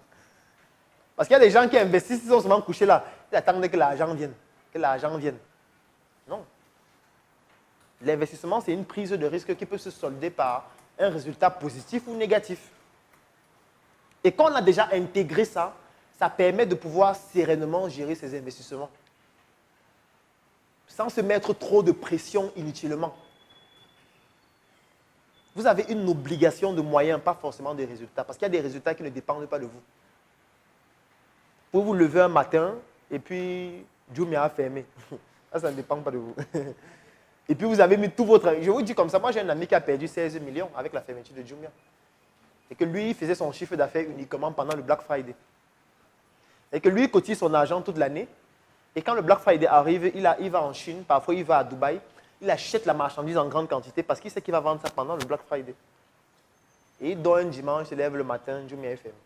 S1: Parce qu'il y a des gens qui investissent, ils sont seulement couchés là. Ils attendent que l'argent vienne. Que l'argent vienne. Non. L'investissement, c'est une prise de risque qui peut se solder par un résultat positif ou négatif. Et quand on a déjà intégré ça, ça permet de pouvoir sereinement gérer ses investissements. Sans se mettre trop de pression inutilement. Vous avez une obligation de moyens, pas forcément de résultats. Parce qu'il y a des résultats qui ne dépendent pas de vous. Vous vous levez un matin et puis Jumia a fermé. Ça ne dépend pas de vous. Et puis vous avez mis tout votre... Je vous dis comme ça, moi j'ai un ami qui a perdu 16 millions avec la fermeture de Jumia. Et que lui, il faisait son chiffre d'affaires uniquement pendant le Black Friday. Et que lui, il cotise son argent toute l'année. Et quand le Black Friday arrive, il va en Chine, parfois il va à Dubaï. Il achète la marchandise en grande quantité parce qu'il sait qu'il va vendre ça pendant le Black Friday. Et il dort un dimanche, il se lève le matin, Jumia est fermé.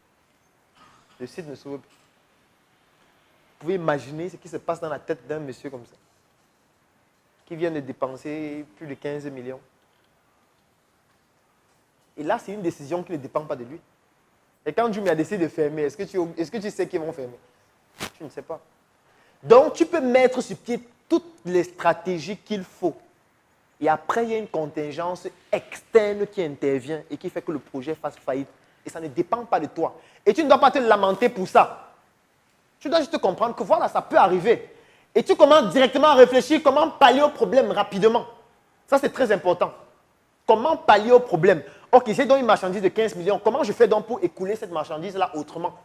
S1: Le site ne s'ouvre plus. Vous pouvez imaginer ce qui se passe dans la tête d'un monsieur comme ça, qui vient de dépenser plus de 15 millions. Et là, c'est une décision qui ne dépend pas de lui. Et quand Jumia décide de fermer, est-ce que tu sais qu'ils vont fermer? Tu ne sais pas. Donc, tu peux mettre sur pied toutes les stratégies qu'il faut. Et après, il y a une contingence externe qui intervient et qui fait que le projet fasse faillite. Et ça ne dépend pas de toi. Et tu ne dois pas te lamenter pour ça. Tu dois juste comprendre que voilà, ça peut arriver. Et tu commences directement à réfléchir comment pallier au problème rapidement. Ça, c'est très important. Comment pallier au problème? Ok, j'ai donc une marchandise de 15 millions. Comment je fais donc pour écouler cette marchandise-là autrement?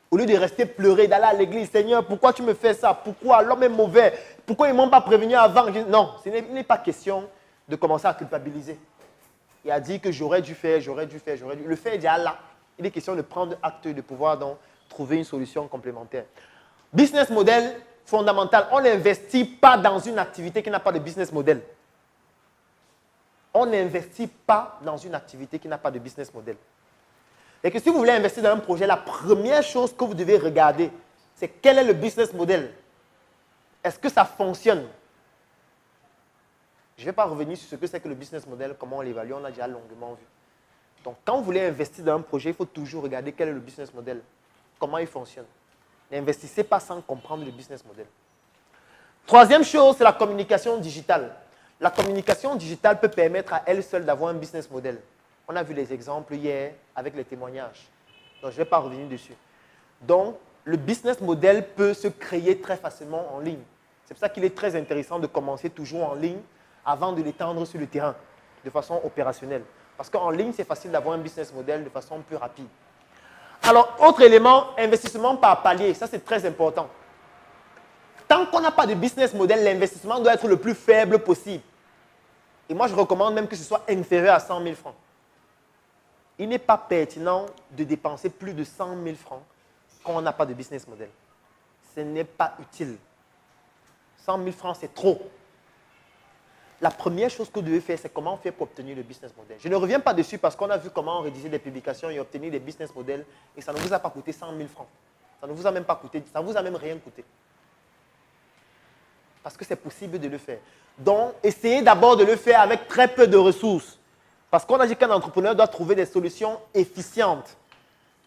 S1: Au lieu de rester pleurer, d'aller à l'église, Seigneur, pourquoi tu me fais ça? Pourquoi? L'homme est mauvais. Pourquoi ils ne m'ont pas prévenu avant? Non, il n'est pas question de commencer à culpabiliser. Et à dire que j'aurais dû faire, j'aurais dû faire, j'aurais dû. Le fait est déjà là. Il est question de prendre acte et de pouvoir donc trouver une solution complémentaire. Business model fondamental. On n'investit pas dans une activité qui n'a pas de business model. On n'investit pas dans une activité qui n'a pas de business model. Et que si vous voulez investir dans un projet, la première chose que vous devez regarder, c'est quel est le business model? Est-ce que ça fonctionne? Je ne vais pas revenir sur ce que c'est que le business model, comment on l'évalue, on a déjà longuement vu. Donc, quand vous voulez investir dans un projet, il faut toujours regarder quel est le business model, comment il fonctionne. N'investissez pas sans comprendre le business model. Troisième chose, c'est la communication digitale. La communication digitale peut permettre à elle seule d'avoir un business model. On a vu les exemples hier avec les témoignages. Donc, je ne vais pas revenir dessus. Donc, le business model peut se créer très facilement en ligne. C'est pour ça qu'il est très intéressant de commencer toujours en ligne avant de l'étendre sur le terrain de façon opérationnelle. Parce qu'en ligne, c'est facile d'avoir un business model de façon plus rapide. Alors, autre élément, investissement par palier. Ça, c'est très important. Tant qu'on n'a pas de business model, l'investissement doit être le plus faible possible. Et moi, je recommande même que ce soit inférieur à 100 000 francs. Il n'est pas pertinent de dépenser plus de 100 000 francs quand on n'a pas de business model. Ce n'est pas utile. 100 000 francs, c'est trop. La première chose que vous devez faire, c'est comment on fait pour obtenir le business model. Je ne reviens pas dessus parce qu'on a vu comment on rédigeait des publications et obtenir des business models et ça ne vous a pas coûté 100 000 francs. Ça ne vous a même pas coûté, ça ne vous a même rien coûté. Parce que c'est possible de le faire. Donc, essayez d'abord de le faire avec très peu de ressources. Parce qu'on a dit qu'un entrepreneur doit trouver des solutions efficientes.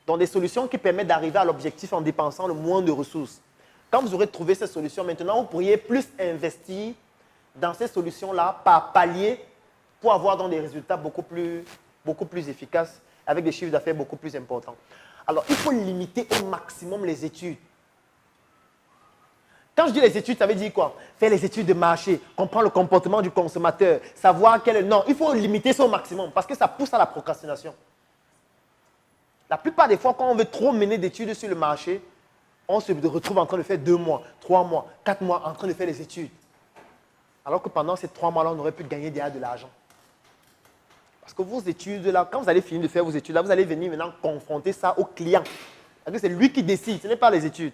S1: Donc, des solutions qui permettent d'arriver à l'objectif en dépensant le moins de ressources. Quand vous aurez trouvé ces solutions, maintenant, vous pourriez plus investir dans ces solutions-là par palier pour avoir donc des résultats beaucoup plus efficaces avec des chiffres d'affaires beaucoup plus importants. Alors, il faut limiter au maximum les études. Quand je dis les études, ça veut dire quoi? Faire les études de marché, comprendre le comportement du consommateur, savoir quel est... Non, il faut limiter ça au maximum parce que ça pousse à la procrastination. La plupart des fois, quand on veut trop mener d'études sur le marché, on se retrouve en train de faire 2 mois, 3 mois, 4 mois en train de faire les études. Alors que pendant ces 3 mois-là, on aurait pu gagner déjà de l'argent. Parce que vos études, là, quand vous allez finir de faire vos études, là, vous allez venir maintenant confronter ça au client. Parce que c'est lui qui décide, ce n'est pas les études.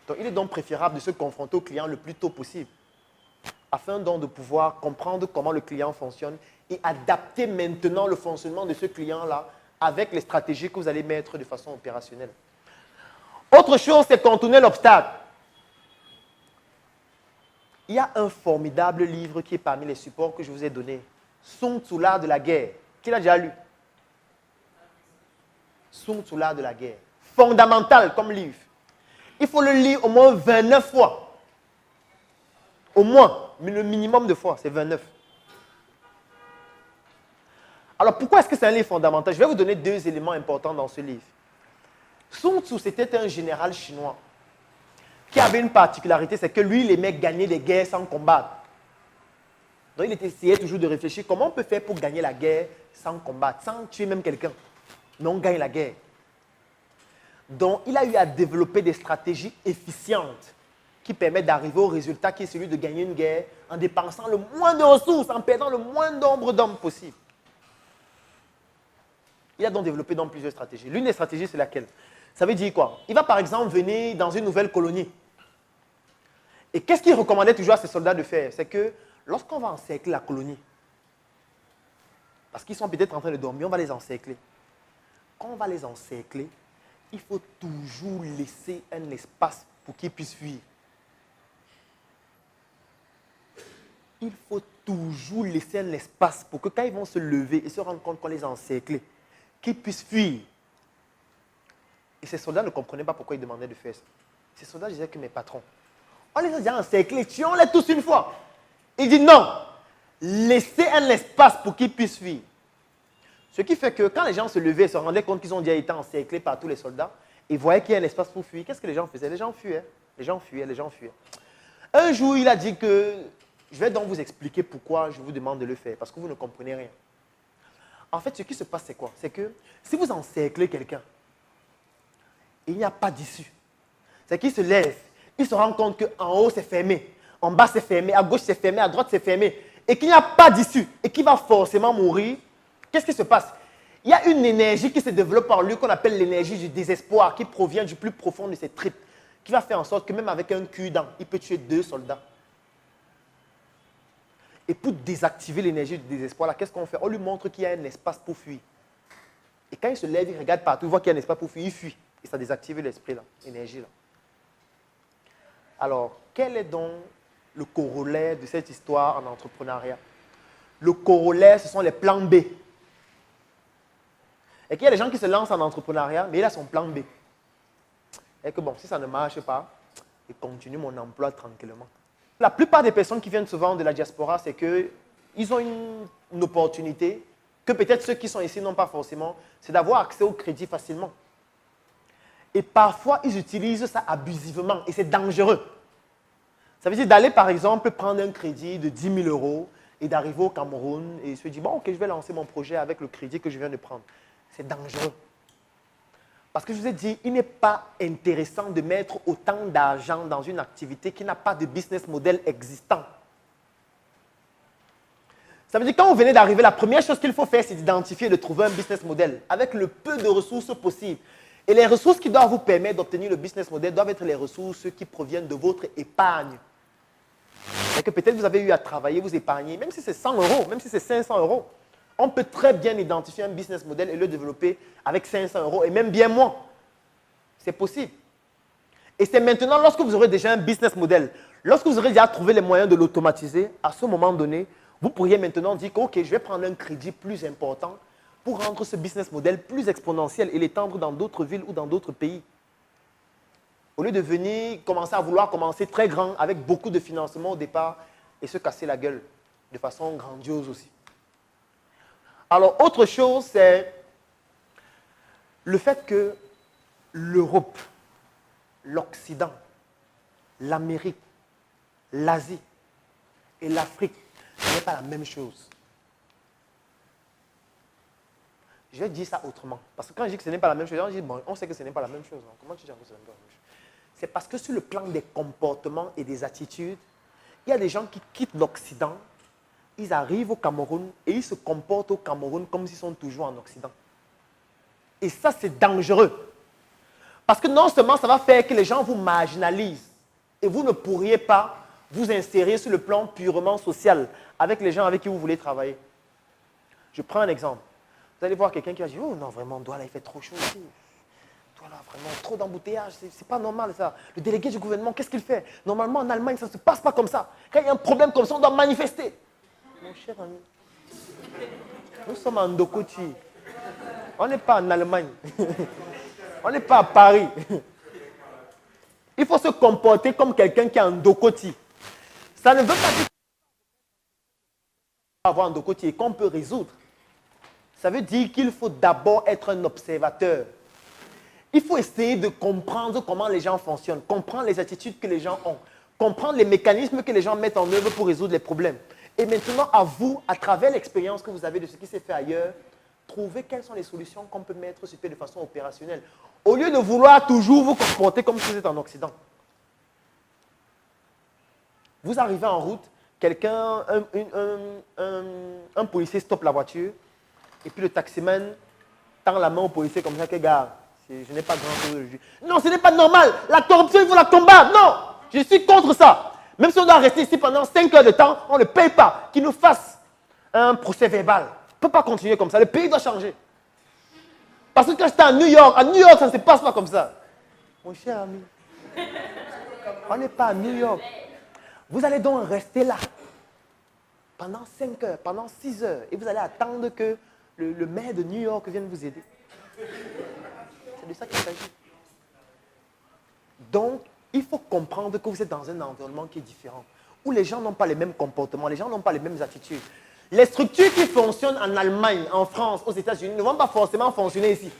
S1: Donc, il est donc préférable de se confronter au client le plus tôt possible, afin donc de pouvoir comprendre comment le client fonctionne et adapter maintenant le fonctionnement de ce client-là avec les stratégies que vous allez mettre de façon opérationnelle. Autre chose, c'est contourner l'obstacle. Il y a un formidable livre qui est parmi les supports que je vous ai donnés. Sun Tzu, l'art de la guerre. Qui l'a déjà lu? Sun Tzu, l'art de la guerre. Fondamental comme livre. Il faut le lire au moins 29 fois. Au moins, mais le minimum de fois, c'est 29. Alors, pourquoi est-ce que c'est un livre fondamental? Je vais vous donner 2 éléments importants dans ce livre. Sun Tzu, c'était un général chinois qui avait une particularité, c'est que lui, il aimait gagner des guerres sans combattre. Donc, il essayait toujours de réfléchir comment on peut faire pour gagner la guerre sans combattre, sans tuer même quelqu'un. Mais on gagne la guerre. Donc, il a eu à développer des stratégies efficientes qui permettent d'arriver au résultat qui est celui de gagner une guerre en dépensant le moins de ressources, en perdant le moins nombre d'hommes possible. Il a donc développé dans plusieurs stratégies. L'une des stratégies, c'est laquelle? Ça veut dire quoi? Il va par exemple venir dans une nouvelle colonie. Et qu'est-ce qu'il recommandait toujours à ses soldats de faire? C'est que lorsqu'on va encercler la colonie, parce qu'ils sont peut-être en train de dormir, on va les encercler. Quand on va les encercler, il faut toujours laisser un espace pour qu'ils puissent fuir. Il faut toujours laisser un espace pour que quand ils vont se lever et se rendre compte qu'on les a encerclés, qu'ils puissent fuir. Et ces soldats ne comprenaient pas pourquoi ils demandaient de faire ça. Ces soldats disaient que mes patrons, on les a déjà encerclés, tuons-les tous une fois. Il dit non, laissez un espace pour qu'ils puissent fuir. Ce qui fait que quand les gens se levaient et se rendaient compte qu'ils ont déjà été encerclés par tous les soldats et voyaient qu'il y a un espace pour fuir, qu'est-ce que les gens faisaient? Les gens fuyaient. Les gens fuyaient, les gens fuyaient. Un jour, il a dit que je vais donc vous expliquer pourquoi je vous demande de le faire, parce que vous ne comprenez rien. En fait, ce qui se passe, c'est quoi? C'est que si vous encerclez quelqu'un, il n'y a pas d'issue. C'est qu'il se lève, il se rend compte qu'en haut, c'est fermé, en bas, c'est fermé, à gauche, c'est fermé, à droite, c'est fermé, et qu'il n'y a pas d'issue, et qu'il va forcément mourir. Qu'est-ce qui se passe? Il y a une énergie qui se développe en lui qu'on appelle l'énergie du désespoir, qui provient du plus profond de ses tripes, qui va faire en sorte que même avec un cul-dent, il peut tuer 2 soldats. Et pour désactiver l'énergie du désespoir, là, qu'est-ce qu'on fait? On lui montre qu'il y a un espace pour fuir. Et quand il se lève, il regarde partout, il voit qu'il y a un espace pour fuir, il fuit. Et ça désactive l'esprit, là, l'énergie. Là. Alors, quel est donc le corollaire de cette histoire en entrepreneuriat? Le corollaire, ce sont les plans B. Et qu'il y a des gens qui se lancent en entrepreneuriat, mais il a son plan B. Et que bon, si ça ne marche pas, je continue mon emploi tranquillement. La plupart des personnes qui viennent souvent de la diaspora, c'est qu'ils ont une opportunité que peut-être ceux qui sont ici n'ont pas forcément, c'est d'avoir accès au crédit facilement. Et parfois, ils utilisent ça abusivement et c'est dangereux. Ça veut dire d'aller, par exemple, prendre un crédit de 10 000 € et d'arriver au Cameroun et se dire, bon, ok, je vais lancer mon projet avec le crédit que je viens de prendre. C'est dangereux. Parce que je vous ai dit, il n'est pas intéressant de mettre autant d'argent dans une activité qui n'a pas de business model existant. Ça veut dire que quand vous venez d'arriver, la première chose qu'il faut faire, c'est d'identifier et de trouver un business model avec le peu de ressources possibles. Et les ressources qui doivent vous permettre d'obtenir le business model doivent être les ressources qui proviennent de votre épargne. Et que peut-être vous avez eu à travailler, vous épargner, même si c'est 100 €, même si c'est 500 €. On peut très bien identifier un business model et le développer avec 500 € et même bien moins. C'est possible. Et c'est maintenant, lorsque vous aurez déjà un business model, lorsque vous aurez déjà trouvé les moyens de l'automatiser, à ce moment donné, vous pourriez maintenant dire que, ok, je vais prendre un crédit plus important pour rendre ce business model plus exponentiel et l'étendre dans d'autres villes ou dans d'autres pays. Au lieu de venir commencer à vouloir commencer très grand avec beaucoup de financement au départ et se casser la gueule de façon grandiose aussi. Alors, autre chose, c'est le fait que l'Europe, l'Occident, l'Amérique, l'Asie et l'Afrique, ce n'est pas la même chose. Je vais dire ça autrement. Parce que quand je dis que ce n'est pas la même chose, on dit, bon, on sait que ce n'est pas la même chose. Non? Comment tu dis que ce n'est pas la même chose? C'est parce que sur le plan des comportements et des attitudes, il y a des gens qui quittent l'Occident, ils arrivent au Cameroun et ils se comportent au Cameroun comme s'ils sont toujours en Occident. Et ça, c'est dangereux. Parce que non seulement ça va faire que les gens vous marginalisent et vous ne pourriez pas vous insérer sur le plan purement social avec les gens avec qui vous voulez travailler. Je prends un exemple. Vous allez voir quelqu'un qui va dire, oh non, vraiment, Douala, il fait trop chaud ici. Douala, vraiment, trop d'embouteillages, c'est pas normal ça. Le délégué du gouvernement, qu'est-ce qu'il fait? Normalement, en Allemagne, ça ne se passe pas comme ça. Quand il y a un problème comme ça, on doit manifester. Mon cher ami, nous sommes en Ndokoti. On n'est pas en Allemagne. On n'est pas à Paris. Il faut se comporter comme quelqu'un qui est en Ndokoti. Ça ne veut pas dire qu'on peut avoir un Ndokoti et qu'on peut résoudre. Ça veut dire qu'il faut d'abord être un observateur. Il faut essayer de comprendre comment les gens fonctionnent, comprendre les attitudes que les gens ont, comprendre les mécanismes que les gens mettent en œuvre pour résoudre les problèmes. Et maintenant, à vous, à travers l'expérience que vous avez de ce qui s'est fait ailleurs, trouver quelles sont les solutions qu'on peut mettre sur pied de façon opérationnelle. Au lieu de vouloir toujours vous comporter comme si vous êtes en Occident. Vous arrivez en route, quelqu'un, un policier stoppe la voiture, et puis le taximan tend la main au policier comme ça, que gars, je n'ai pas grand-chose de juger. Non, ce n'est pas normal. La corruption, il faut la combattre. Non, je suis contre ça. Même si on doit rester ici pendant 5 heures de temps, on ne paye pas. Qu'il nous fasse un procès verbal. On ne peut pas continuer comme ça. Le pays doit changer. Parce que quand j'étais à New York, ça ne se passe pas comme ça. Mon cher ami, on n'est pas à New York. Vous allez donc rester là pendant 5 heures, pendant 6 heures, et vous allez attendre que le maire de New York vienne vous aider. C'est de ça qu'il s'agit. Donc, il faut comprendre que vous êtes dans un environnement qui est différent, où les gens n'ont pas les mêmes comportements, les gens n'ont pas les mêmes attitudes. Les structures qui fonctionnent en Allemagne, en France, aux États-Unis, ne vont pas forcément fonctionner ici.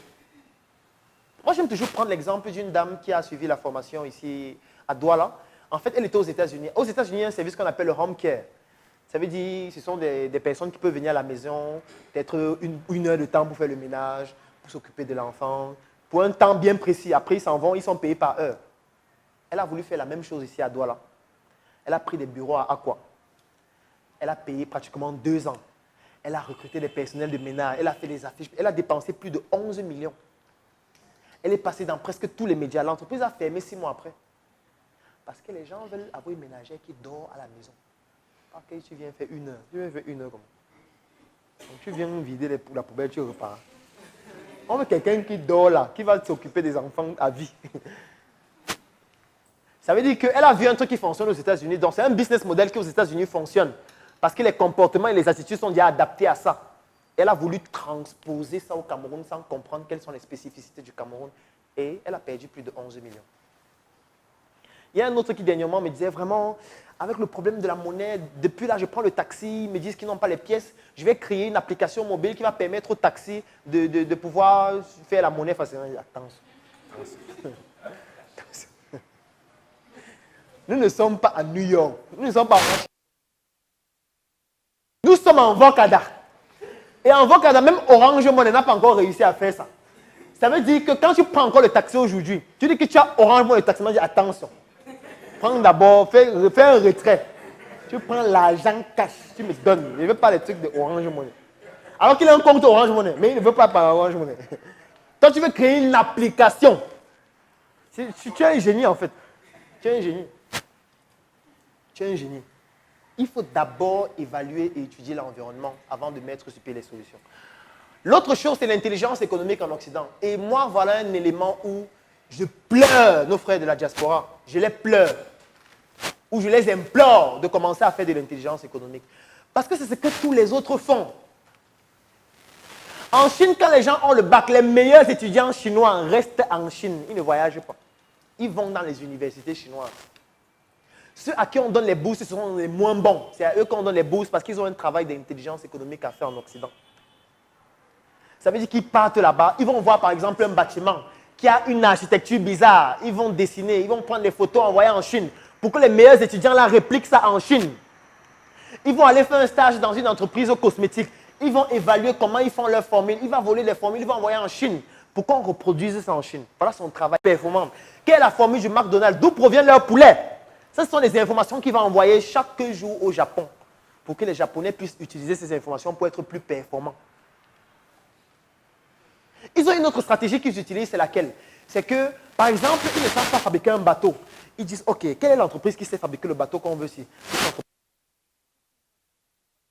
S1: Moi, j'aime toujours prendre l'exemple d'une dame qui a suivi la formation ici à Douala. En fait, elle était aux États-Unis. Aux États-Unis, il y a un service qu'on appelle le home care. Ça veut dire que ce sont des personnes qui peuvent venir à la maison, peut-être une heure de temps pour faire le ménage, pour s'occuper de l'enfant, pour un temps bien précis. Après, ils s'en vont, ils sont payés par heure. Elle a voulu faire la même chose ici à Douala. Elle a pris des bureaux à Aqua. Elle a payé pratiquement 2 ans. Elle a recruté des personnels de ménage. Elle a fait des affiches. Elle a dépensé plus de 11 millions. Elle est passée dans presque tous les médias. L'entreprise a fermé 6 mois après. Parce que les gens veulent avoir une ménagère qui dort à la maison. Ok, tu viens faire 1 heure. Tu viens faire 1 heure comme ça. Donc tu viens vider la poubelle, tu repars. On veut quelqu'un qui dort là, qui va s'occuper des enfants à vie. Ça veut dire qu'elle a vu un truc qui fonctionne aux États-Unis. Donc, c'est un business model qui aux États-Unis fonctionne. Parce que les comportements et les attitudes sont déjà adaptés à ça. Elle a voulu transposer ça au Cameroun sans comprendre quelles sont les spécificités du Cameroun. Et elle a perdu plus de 11 millions. Il y a un autre qui dernièrement me disait vraiment, avec le problème de la monnaie, depuis là je prends le taxi, ils me disent qu'ils n'ont pas les pièces, je vais créer une application mobile qui va permettre au taxi de pouvoir faire la monnaie facilement. Attention. Nous ne sommes pas à New York, nous ne sommes pas en Nous sommes en Vocada. Et en Vocada, même Orange Money n'a pas encore réussi à faire ça. Ça veut dire que quand tu prends encore le taxi aujourd'hui, tu dis que tu as Orange Money, le taximan dit attention. Prends d'abord, fais un retrait. Tu prends l'argent cash, tu me donnes. Il ne veut pas les trucs de Orange Money. Alors qu'il a un compte Orange Money, mais il ne veut pas par Orange Money. Toi, tu veux créer une application. Tu es un génie en fait. Tu es un génie. Tu es un génie. Il faut d'abord évaluer et étudier l'environnement avant de mettre sur pied les solutions. L'autre chose, c'est l'intelligence économique en Occident. Et moi, voilà un élément où je pleure nos frères de la diaspora. Je les pleure. Ou je les implore de commencer à faire de l'intelligence économique. Parce que c'est ce que tous les autres font. En Chine, quand les gens ont le bac, les meilleurs étudiants chinois restent en Chine. Ils ne voyagent pas. Ils vont dans les universités chinoises. Ceux à qui on donne les bourses, ce sont les moins bons. C'est à eux qu'on donne les bourses parce qu'ils ont un travail d'intelligence économique à faire en Occident. Ça veut dire qu'ils partent là-bas, ils vont voir par exemple un bâtiment qui a une architecture bizarre. Ils vont dessiner, ils vont prendre des photos envoyées en Chine pour que les meilleurs étudiants là répliquent ça en Chine. Ils vont aller faire un stage dans une entreprise cosmétique. Ils vont évaluer comment ils font leurs formules. Ils vont voler les formules, ils vont envoyer en Chine pour qu'on reproduise ça en Chine. Voilà son travail performant. Quelle est la formule du McDonald's? D'où provient leur poulet? Ce sont les informations qu'ils vont envoyer chaque jour au Japon pour que les Japonais puissent utiliser ces informations pour être plus performants. Ils ont une autre stratégie qu'ils utilisent, c'est laquelle? C'est que, par exemple, ils ne savent pas fabriquer un bateau. Ils disent, OK, quelle est l'entreprise qui sait fabriquer le bateau qu'on veut ici?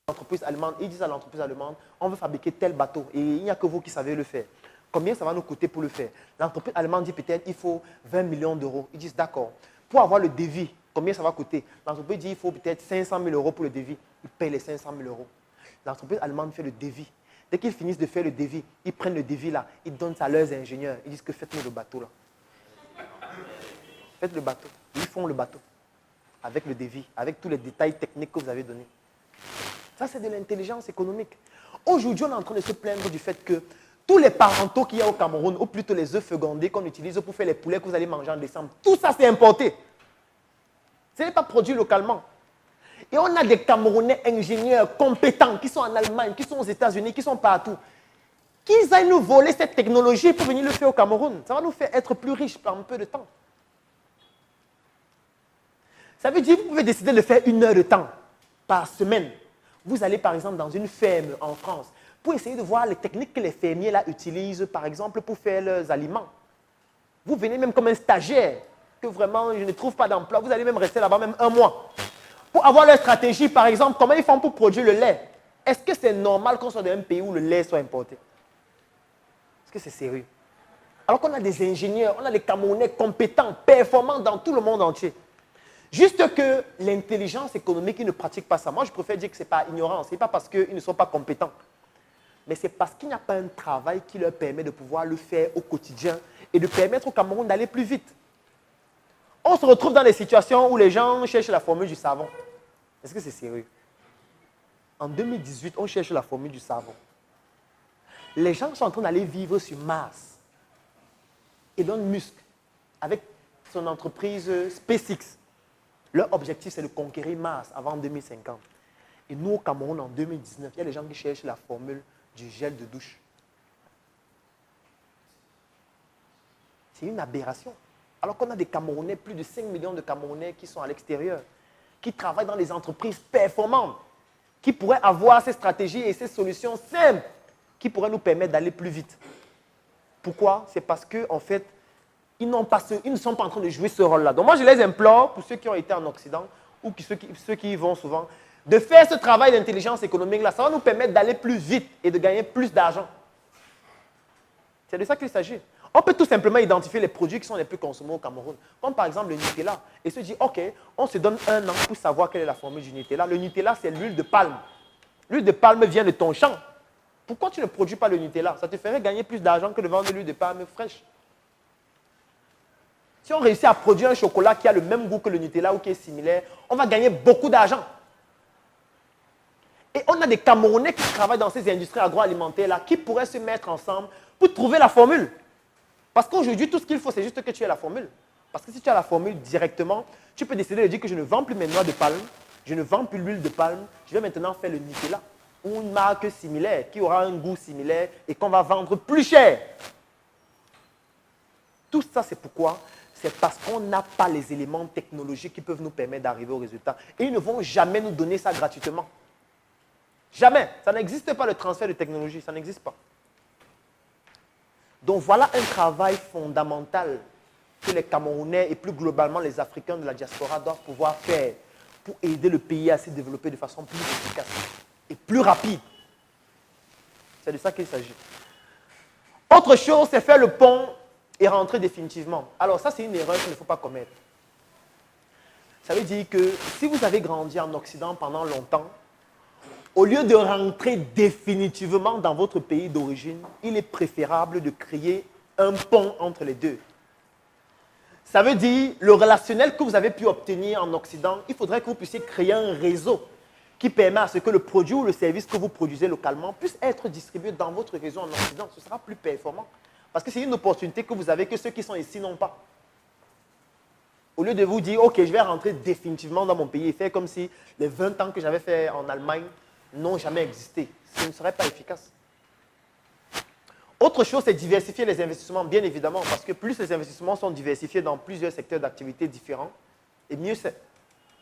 S1: L'entreprise allemande, ils disent à l'entreprise allemande, on veut fabriquer tel bateau et il n'y a que vous qui savez le faire. Combien ça va nous coûter pour le faire? L'entreprise allemande dit peut-être il faut 20 millions d'euros. Ils disent d'accord. Pour avoir le devis, combien ça va coûter? L'entreprise dit il faut peut-être 500 000 euros pour le devis. Ils payent les 500 000 euros. L'entreprise allemande fait le devis. Dès qu'ils finissent de faire le devis, ils prennent le devis là, ils donnent ça à leurs ingénieurs. Ils disent que faites-nous le bateau là. Faites le bateau. Ils font le bateau. Avec le devis, avec tous les détails techniques que vous avez donnés. Ça, c'est de l'intelligence économique. Aujourd'hui, on est en train de se plaindre du fait que tous les parentaux qu'il y a au Cameroun, ou plutôt les œufs fécondés qu'on utilise pour faire les poulets que vous allez manger en décembre, tout ça, c'est importé. Ce n'est pas produit localement. Et on a des Camerounais ingénieurs compétents qui sont en Allemagne, qui sont aux États-Unis, qui sont partout. Qu'ils aillent nous voler cette technologie pour venir le faire au Cameroun. Ça va nous faire être plus riches par un peu de temps. Ça veut dire que vous pouvez décider de faire 1 heure de temps par semaine. Vous allez par exemple dans une ferme en France pour essayer de voir les techniques que les fermiers là utilisent par exemple pour faire leurs aliments. Vous venez même comme un stagiaire que vraiment je ne trouve pas d'emploi. Vous allez même rester là-bas même 1 mois. Pour avoir leur stratégie, par exemple, comment ils font pour produire le lait? Est-ce que c'est normal qu'on soit dans un pays où le lait soit importé? Est-ce que c'est sérieux? Alors qu'on a des ingénieurs, on a des Camerounais compétents, performants dans tout le monde entier. Juste que l'intelligence économique, ils ne pratiquent pas ça. Moi, je préfère dire que ce n'est pas ignorance, ce n'est pas parce qu'ils ne sont pas compétents. Mais c'est parce qu'il n'y a pas un travail qui leur permet de pouvoir le faire au quotidien et de permettre au Cameroun d'aller plus vite. On se retrouve dans des situations où les gens cherchent la formule du savon. Est-ce que c'est sérieux? En 2018, on cherche la formule du savon. Les gens sont en train d'aller vivre sur Mars. Elon Musk, avec son entreprise SpaceX, leur objectif, c'est de conquérir Mars avant 2050. Et nous, au Cameroun, en 2019, il y a des gens qui cherchent la formule du gel de douche. C'est une aberration. Alors qu'on a des Camerounais, plus de 5 millions de Camerounais qui sont à l'extérieur, qui travaillent dans des entreprises performantes, qui pourraient avoir ces stratégies et ces solutions simples qui pourraient nous permettre d'aller plus vite. Pourquoi? C'est parce qu'en fait, ils ne sont pas en train de jouer ce rôle-là. Donc moi, je les implore, pour ceux qui ont été en Occident, ou ceux qui y vont souvent, de faire ce travail d'intelligence économique-là. Ça va nous permettre d'aller plus vite et de gagner plus d'argent. C'est de ça qu'il s'agit. On peut tout simplement identifier les produits qui sont les plus consommés au Cameroun. Comme par exemple le Nutella. Et se dit, OK, on se donne un an pour savoir quelle est la formule du Nutella. Le Nutella, c'est l'huile de palme. L'huile de palme vient de ton champ. Pourquoi tu ne produis pas le Nutella? Ça te ferait gagner plus d'argent que de vendre de l'huile de palme fraîche. Si on réussit à produire un chocolat qui a le même goût que le Nutella ou qui est similaire, on va gagner beaucoup d'argent. Et on a des Camerounais qui travaillent dans ces industries agroalimentaires-là qui pourraient se mettre ensemble pour trouver la formule. Parce qu'aujourd'hui, tout ce qu'il faut, c'est juste que tu aies la formule. Parce que si tu as la formule directement, tu peux décider de dire que je ne vends plus mes noix de palme, je ne vends plus l'huile de palme, je vais maintenant faire le Nutella ou une marque similaire qui aura un goût similaire et qu'on va vendre plus cher. Tout ça, c'est pourquoi? C'est parce qu'on n'a pas les éléments technologiques qui peuvent nous permettre d'arriver au résultat. Et ils ne vont jamais nous donner ça gratuitement. Jamais. Ça n'existe pas, le transfert de technologie. Ça n'existe pas. Donc voilà un travail fondamental que les Camerounais et plus globalement les Africains de la diaspora doivent pouvoir faire pour aider le pays à se développer de façon plus efficace et plus rapide. C'est de ça qu'il s'agit. Autre chose, c'est faire le pont et rentrer définitivement. Alors ça, c'est une erreur qu'il ne faut pas commettre. Ça veut dire que si vous avez grandi en Occident pendant longtemps, au lieu de rentrer définitivement dans votre pays d'origine, il est préférable de créer un pont entre les deux. Ça veut dire, le relationnel que vous avez pu obtenir en Occident, il faudrait que vous puissiez créer un réseau qui permet à ce que le produit ou le service que vous produisez localement puisse être distribué dans votre réseau en Occident. Ce sera plus performant. Parce que c'est une opportunité que vous avez que ceux qui sont ici n'ont pas. Au lieu de vous dire, OK, je vais rentrer définitivement dans mon pays et faire comme si les 20 ans que j'avais fait en Allemagne n'ont jamais existé. Ce ne serait pas efficace. Autre chose, c'est diversifier les investissements, bien évidemment, parce que plus les investissements sont diversifiés dans plusieurs secteurs d'activité différents, et mieux c'est.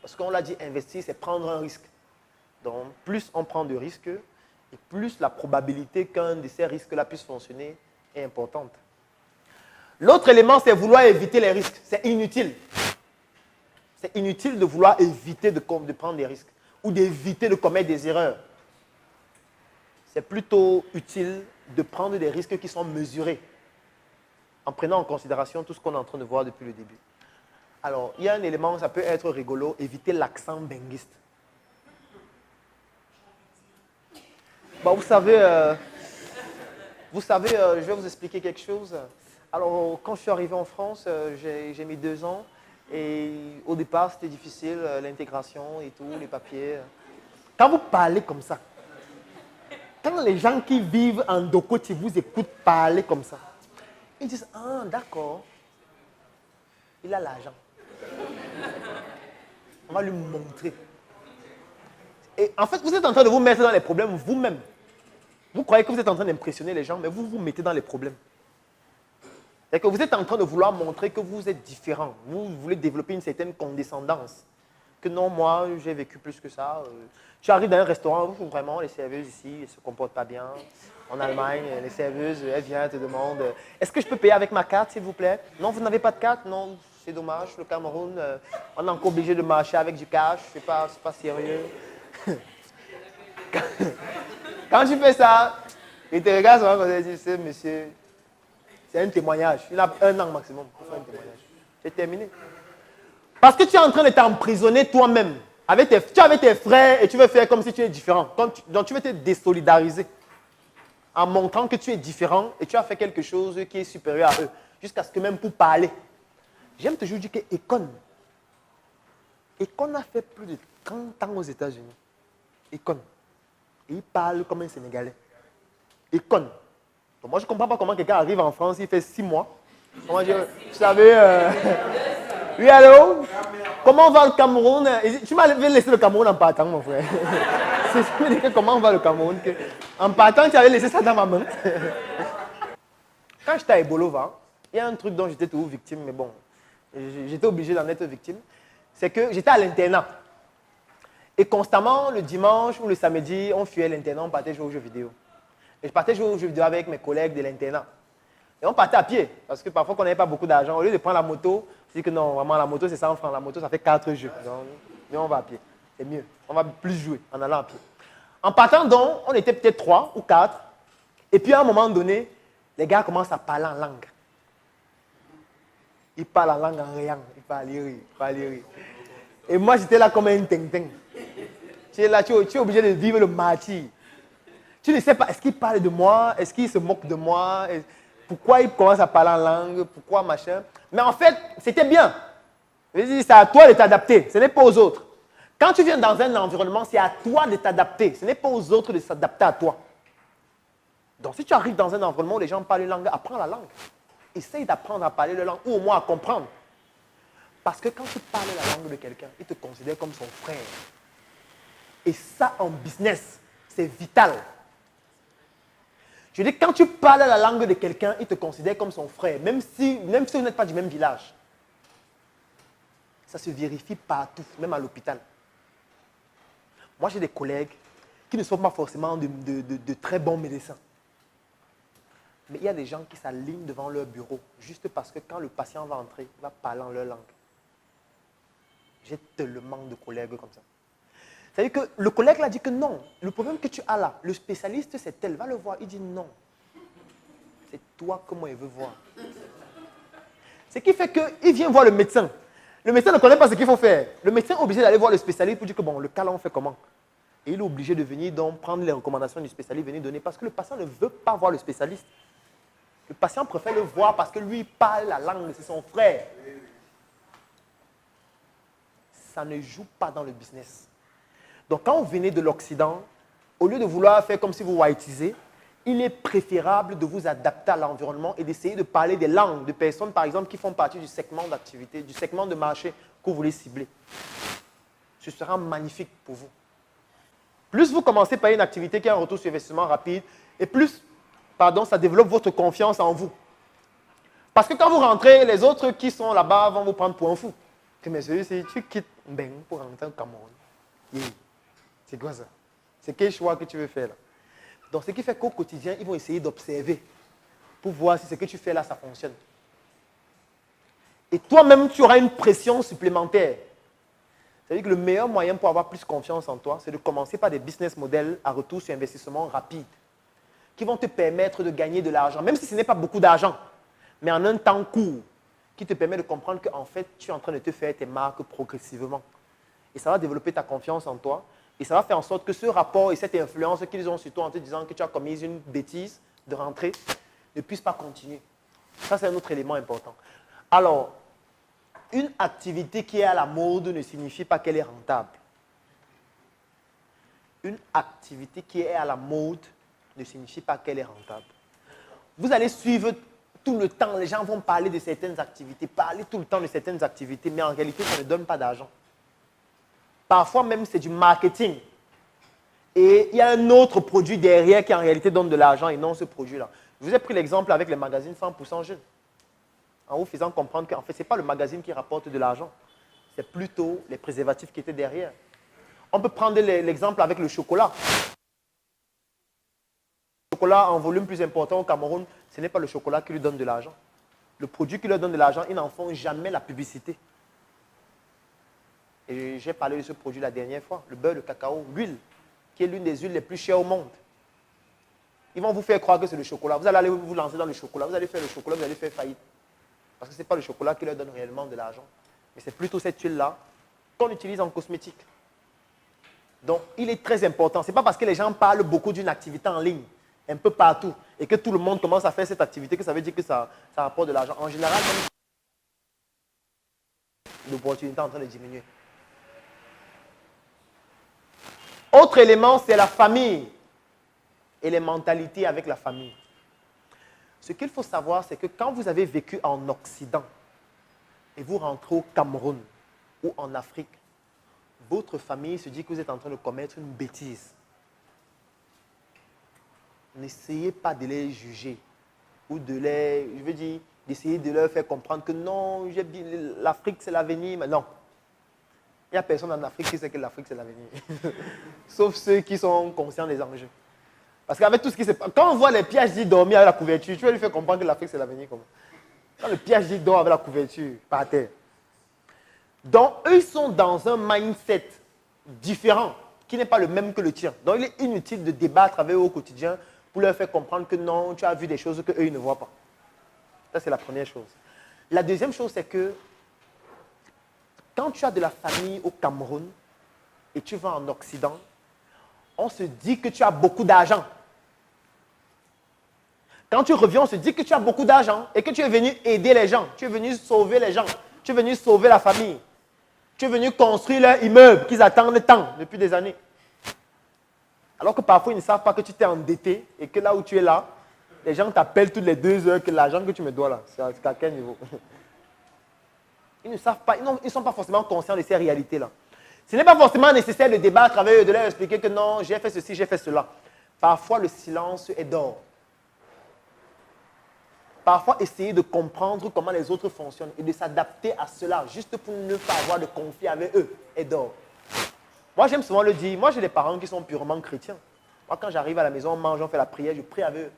S1: Parce qu'on l'a dit, investir, c'est prendre un risque. Donc, plus on prend de risques, et plus la probabilité qu'un de ces risques-là puisse fonctionner est importante. L'autre élément, c'est vouloir éviter les risques. C'est inutile. C'est inutile de vouloir éviter de prendre des risques ou d'éviter de commettre des erreurs. C'est plutôt utile de prendre des risques qui sont mesurés en prenant en considération tout ce qu'on est en train de voir depuis le début. Alors, il y a un élément, ça peut être rigolo, éviter l'accent benguiste. Bon, vous savez, je vais vous expliquer quelque chose. Alors, quand je suis arrivé en France, j'ai mis 2 ans. Et au départ, c'était difficile, l'intégration et tout, les papiers. Quand vous parlez comme ça, quand les gens qui vivent en Dokoti vous écoutent parler comme ça, ils disent, ah, d'accord, il a l'argent. On va lui montrer. Et en fait, vous êtes en train de vous mettre dans les problèmes vous-même. Vous croyez que vous êtes en train d'impressionner les gens, mais vous vous mettez dans les problèmes. C'est que vous êtes en train de vouloir montrer que vous êtes différent. Vous voulez développer une certaine condescendance. Que non, moi, j'ai vécu plus que ça. Tu arrives dans un restaurant, vraiment, les serveuses ici, elles ne se comportent pas bien. En Allemagne, les serveuses, elles viennent, elles te demandent, est-ce que je peux payer avec ma carte, s'il vous plaît? Non, vous n'avez pas de carte? Non, c'est dommage. Le Cameroun, on est encore obligé de marcher avec du cash. C'est pas sérieux. Quand tu fais ça, ils te regardent souvent et disent, monsieur, c'est un témoignage. Il a 1 an maximum pour faire un témoignage. C'est terminé. Parce que tu es en train de t'emprisonner toi-même. Tu es avec tes frères et tu veux faire comme si tu es différent. Donc tu veux te désolidariser en montrant que tu es différent et tu as fait quelque chose qui est supérieur à eux. Jusqu'à ce que même pour parler. J'aime toujours dire que Econ a fait plus de 30 ans aux États-Unis. Econ. Et il parle comme un Sénégalais. Econ. Donc moi, je ne comprends pas comment quelqu'un arrive en France, il fait 6 mois. Comment dire, vous savez, oui, allô? Comment va le Cameroun? Tu m'avais laissé le Cameroun en partant, mon frère. C'est ce que je me dis, comment va le Cameroun? En partant, tu avais laissé ça dans ma main. Quand j'étais à Ebolova, il y a un truc dont j'étais toujours victime, mais bon, j'étais obligé d'en être victime. C'est que j'étais à l'internat. Et constamment, le dimanche ou le samedi, on fuyait l'internat, on partait jouer aux jeux vidéo. Et je partais jouer aux jeux vidéo avec mes collègues de l'internat. Et on partait à pied, parce que parfois, on n'avait pas beaucoup d'argent. Au lieu de prendre la moto, je dis que non, vraiment, la moto, c'est 100 francs. La moto, ça fait 4 jeux. Donc, nous, on va à pied. C'est mieux. On va plus jouer en allant à pied. En partant donc, on était peut-être 3 ou 4. Et puis, à un moment donné, Les gars commencent à parler en langue. Ils parlent en langue en riant. Ils parlent rire. Et moi, j'étais là comme un ting-ting. Tu es là, tu es obligé de vivre le martyr. Tu ne sais pas, est-ce qu'il parle de moi? Est-ce qu'il se moque de moi? Pourquoi il commence à parler en langue? Pourquoi machin? Mais en fait, c'était bien. C'est à toi de t'adapter, ce n'est pas aux autres. Quand tu viens dans un environnement, c'est à toi de t'adapter. Ce n'est pas aux autres de s'adapter à toi. Donc, si tu arrives dans un environnement où les gens parlent une langue, apprends la langue. Essaye d'apprendre à parler la langue ou au moins à comprendre. Parce que quand tu parles la langue de quelqu'un, il te considère comme son frère. Et ça, en business, c'est vital. Je dis, quand tu parles la langue de quelqu'un, il te considère comme son frère, même si vous n'êtes pas du même village. Ça se vérifie partout, même à l'hôpital. Moi, j'ai des collègues qui ne sont pas forcément de très bons médecins. Mais il y a des gens qui s'alignent devant leur bureau, juste parce que quand le patient va entrer, il va parler en leur langue. J'ai tellement de collègues comme ça. C'est-à-dire que le collègue l'a dit que non, le problème que tu as là, le spécialiste c'est tel, va le voir. Il dit non. C'est toi que moi il veut voir. Ce qui fait qu'il vient voir le médecin. Le médecin ne connaît pas ce qu'il faut faire. Le médecin est obligé d'aller voir le spécialiste pour dire que bon, le cas là on fait comment. Et il est obligé de venir donc prendre les recommandations du spécialiste, venir donner, parce que le patient ne veut pas voir le spécialiste. Le patient préfère le voir parce que lui parle la langue, c'est son frère. Ça ne joue pas dans le business. Donc quand vous venez de l'Occident, au lieu de vouloir faire comme si vous whiteisez, il est préférable de vous adapter à l'environnement et d'essayer de parler des langues de personnes, par exemple, qui font partie du segment d'activité, du segment de marché que vous voulez cibler. Ce sera magnifique pour vous. Plus vous commencez par une activité qui a un retour sur investissement rapide, et plus, ça développe votre confiance en vous. Parce que quand vous rentrez, les autres qui sont là-bas vont vous prendre pour un fou. Mais celui-ci, tu quittes Mbeng pour rentrer au Cameroun. C'est quoi ça? C'est quel choix que tu veux faire là? Donc, ce qui fait qu'au quotidien, ils vont essayer d'observer pour voir si ce que tu fais là, ça fonctionne. Et toi-même, tu auras une pression supplémentaire. C'est-à-dire que le meilleur moyen pour avoir plus confiance en toi, c'est de commencer par des business models à retour sur investissement rapide qui vont te permettre de gagner de l'argent, même si ce n'est pas beaucoup d'argent, mais en un temps court, qui te permet de comprendre qu'en fait, tu es en train de te faire tes marques progressivement. Et ça va développer ta confiance en toi. Et ça va faire en sorte que ce rapport et cette influence qu'ils ont sur toi en te disant que tu as commis une bêtise de rentrer ne puisse pas continuer. Ça, c'est un autre élément important. Alors, une activité qui est à la mode ne signifie pas qu'elle est rentable. Une activité qui est à la mode ne signifie pas qu'elle est rentable. Vous allez suivre tout le temps, les gens vont parler de certaines activités, parler tout le temps de certaines activités, mais en réalité, ça ne donne pas d'argent. Parfois même, c'est du marketing. Et il y a un autre produit derrière qui en réalité donne de l'argent et non ce produit-là. Je vous ai pris l'exemple avec les magazines 100% jeunes. En vous faisant comprendre qu'en fait, ce n'est pas le magazine qui rapporte de l'argent. C'est plutôt les préservatifs qui étaient derrière. On peut prendre l'exemple avec le chocolat. Le chocolat en volume plus important au Cameroun, ce n'est pas le chocolat qui lui donne de l'argent. Le produit qui leur donne de l'argent, ils n'en font jamais la publicité. Et j'ai parlé de ce produit la dernière fois, le beurre de cacao, l'huile, qui est l'une des huiles les plus chères au monde. Ils vont vous faire croire que c'est le chocolat. Vous allez aller vous lancer dans le chocolat, vous allez faire le chocolat, vous allez faire faillite. Parce que ce n'est pas le chocolat qui leur donne réellement de l'argent. Mais c'est plutôt cette huile-là qu'on utilise en cosmétique. Donc, il est très important. Ce n'est pas parce que les gens parlent beaucoup d'une activité en ligne, un peu partout, et que tout le monde commence à faire cette activité que ça veut dire que ça rapporte de l'argent. En général, l'opportunité est en train de diminuer. Autre élément, c'est la famille et les mentalités avec la famille. Ce qu'il faut savoir, c'est que quand vous avez vécu en Occident et vous rentrez au Cameroun ou en Afrique, votre famille se dit que vous êtes en train de commettre une bêtise. N'essayez pas de les juger ou d'essayer de leur faire comprendre que non, l'Afrique c'est l'avenir, mais non. Il n'y a personne en Afrique qui sait que l'Afrique c'est l'avenir. Sauf ceux qui sont conscients des enjeux. Parce qu'avec tout ce qui se passe, quand on voit les PhD dormir avec la couverture, tu vas lui faire comprendre que l'Afrique c'est l'avenir comment. Quand le PhD dort avec la couverture, par terre. Donc, eux, ils sont dans un mindset différent, qui n'est pas le même que le tien. Donc, il est inutile de débattre avec eux au quotidien pour leur faire comprendre que non, tu as vu des choses qu'eux, ils ne voient pas. Ça, c'est la première chose. La deuxième chose, c'est que quand tu as de la famille au Cameroun et tu vas en Occident, on se dit que tu as beaucoup d'argent. Quand tu reviens, on se dit que tu as beaucoup d'argent et que tu es venu aider les gens, tu es venu sauver les gens, tu es venu sauver la famille. Tu es venu construire leur immeuble qu'ils attendent tant depuis des années. Alors que parfois, ils ne savent pas que tu t'es endetté et que là où tu es là, les gens t'appellent toutes les 2 heures que l'argent que tu me dois là, c'est à quel niveau? Ils ne savent pas, ils ne sont pas forcément conscients de ces réalités-là. Ce n'est pas forcément nécessaire de débattre avec eux, de leur expliquer que non, j'ai fait ceci, j'ai fait cela. Parfois, le silence est d'or. Parfois, essayer de comprendre comment les autres fonctionnent et de s'adapter à cela, juste pour ne pas avoir de conflit avec eux, est d'or. Moi, j'aime souvent le dire, moi, j'ai des parents qui sont purement chrétiens. Moi, quand j'arrive à la maison, on mange, on fait la prière, je prie avec eux.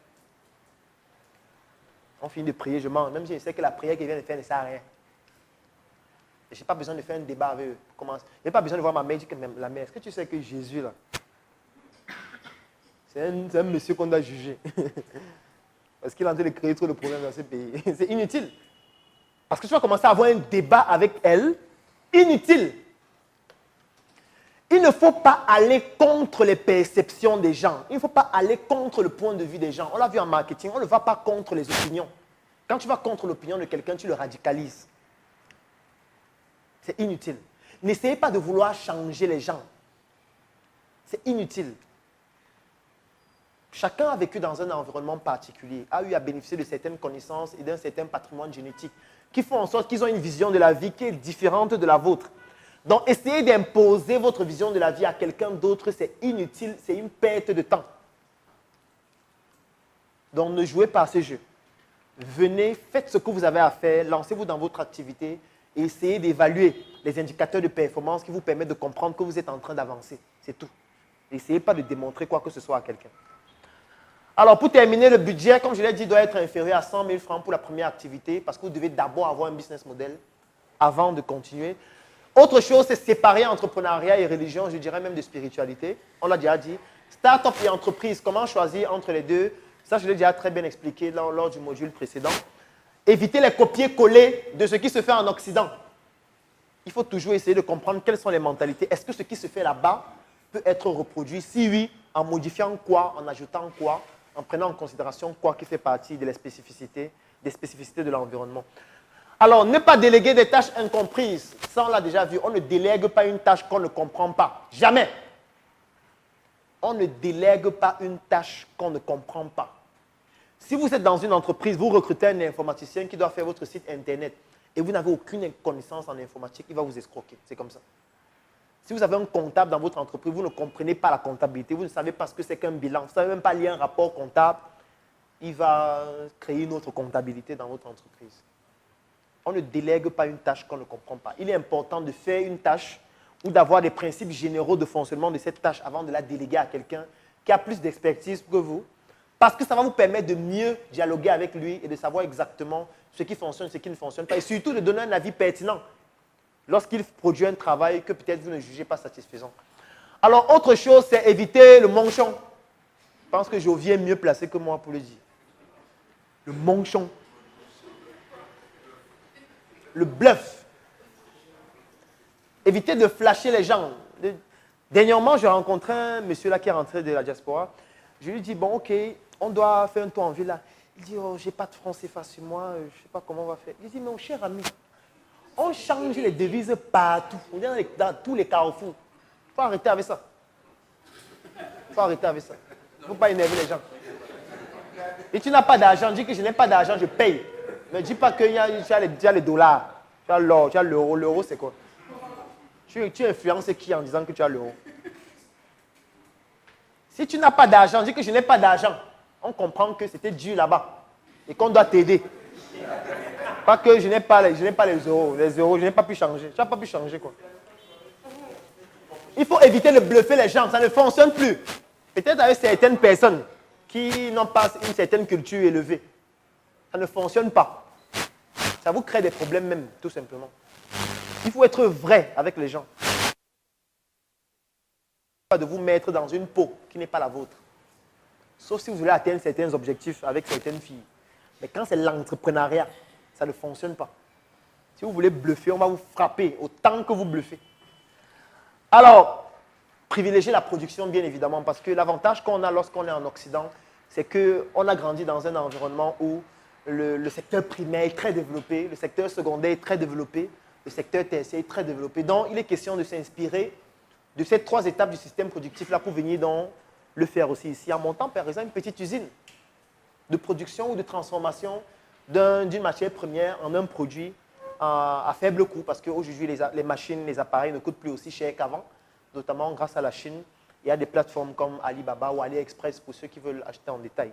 S1: On finit de prier, je mange. Même si je sais que la prière qu'ils viennent de faire ne sert à rien. Et je n'ai pas besoin de faire un débat avec eux. Je n'ai pas besoin de voir ma mère dire que la mère, est-ce que tu sais que Jésus, là, c'est un monsieur qu'on doit juger. Parce qu'il est en train de créer trop de problèmes dans ce pays. C'est inutile. Parce que tu vas commencer à avoir un débat avec elle. Inutile. Il ne faut pas aller contre les perceptions des gens. Il ne faut pas aller contre le point de vue des gens. On l'a vu en marketing, on ne va pas contre les opinions. Quand tu vas contre l'opinion de quelqu'un, tu le radicalises. C'est inutile. N'essayez pas de vouloir changer les gens. C'est inutile. Chacun a vécu dans un environnement particulier, a eu à bénéficier de certaines connaissances et d'un certain patrimoine génétique qui font en sorte qu'ils ont une vision de la vie qui est différente de la vôtre. Donc, essayer d'imposer votre vision de la vie à quelqu'un d'autre, c'est inutile, c'est une perte de temps. Donc, ne jouez pas à ce jeu. Venez, faites ce que vous avez à faire, lancez-vous dans votre activité et essayez d'évaluer les indicateurs de performance qui vous permettent de comprendre que vous êtes en train d'avancer. C'est tout. N'essayez pas de démontrer quoi que ce soit à quelqu'un. Alors, pour terminer, le budget, comme je l'ai dit, doit être inférieur à 100 000 francs pour la première activité parce que vous devez d'abord avoir un business model avant de continuer. Autre chose, c'est séparer entrepreneuriat et religion, je dirais même de spiritualité. On l'a déjà dit. Start-up et entreprise, comment choisir entre les deux? Ça, je l'ai déjà très bien expliqué lors du module précédent. Éviter les copier-coller de ce qui se fait en Occident. Il faut toujours essayer de comprendre quelles sont les mentalités. Est-ce que ce qui se fait là-bas peut être reproduit? Si oui, en modifiant quoi, en ajoutant quoi, en prenant en considération quoi qui fait partie de des spécificités de l'environnement. Alors, ne pas déléguer des tâches incomprises. Ça, on l'a déjà vu. On ne délègue pas une tâche qu'on ne comprend pas. Jamais. On ne délègue pas une tâche qu'on ne comprend pas. Si vous êtes dans une entreprise, vous recrutez un informaticien qui doit faire votre site internet et vous n'avez aucune connaissance en informatique, il va vous escroquer. C'est comme ça. Si vous avez un comptable dans votre entreprise, vous ne comprenez pas la comptabilité, vous ne savez pas ce que c'est qu'un bilan, vous ne savez même pas lire un rapport comptable, il va créer une autre comptabilité dans votre entreprise. On ne délègue pas une tâche qu'on ne comprend pas. Il est important de faire une tâche ou d'avoir des principes généraux de fonctionnement de cette tâche avant de la déléguer à quelqu'un qui a plus d'expertise que vous, parce que ça va vous permettre de mieux dialoguer avec lui et de savoir exactement ce qui fonctionne, ce qui ne fonctionne pas, et surtout de donner un avis pertinent lorsqu'il produit un travail que peut-être vous ne jugez pas satisfaisant. Alors, autre chose, c'est éviter le manchon. Je pense que Jovier est mieux placé que moi pour le dire. Le manchon. Le bluff. Évitez de flasher les gens. Dernièrement, j'ai rencontré un monsieur là qui est rentré de la diaspora. Je lui dis, bon, ok, on doit faire un tour en ville là. Il dit, oh, j'ai pas de francs CFA sur moi, je ne sais pas comment on va faire. Je dis, mon cher ami, on change les devises partout. On est dans tous les carrefours. Il faut arrêter avec ça. Il faut arrêter avec ça. Il ne faut pas énerver les gens. Et tu n'as pas d'argent, dis que je n'ai pas d'argent, je paye. Ne dis pas que tu as les dollars, tu as l'or, tu as l'euro. L'euro, c'est quoi? Tu influences qui en disant que tu as l'euro? Si tu n'as pas d'argent, dis que je n'ai pas d'argent. On comprend que c'était dur là-bas et qu'on doit t'aider. Pas que je n'ai pas les euros. Les euros, je n'ai pas pu changer. Tu n'as pas pu changer, quoi. Il faut éviter de bluffer les gens. Ça ne fonctionne plus. Peut-être avec certaines personnes qui n'ont pas une certaine culture élevée. Ça ne fonctionne pas. Ça vous crée des problèmes même, tout simplement. Il faut être vrai avec les gens. Pas de vous mettre dans une peau qui n'est pas la vôtre. Sauf si vous voulez atteindre certains objectifs avec certaines filles. Mais quand c'est l'entrepreneuriat, ça ne fonctionne pas. Si vous voulez bluffer, on va vous frapper autant que vous bluffez. Alors, privilégier la production, bien évidemment, parce que l'avantage qu'on a lorsqu'on est en Occident, c'est qu'on a grandi dans un environnement où le secteur primaire est très développé, le secteur secondaire est très développé, le secteur tertiaire est très développé. Donc, il est question de s'inspirer de ces 3 étapes du système productif-là pour venir donc le faire aussi ici, en montant, par exemple, une petite usine de production ou de transformation d'une matière première en un produit à faible coût, parce qu'aujourd'hui, les machines, les appareils ne coûtent plus aussi cher qu'avant, notamment grâce à la Chine. Il y a des plateformes comme Alibaba ou AliExpress pour ceux qui veulent acheter en détail.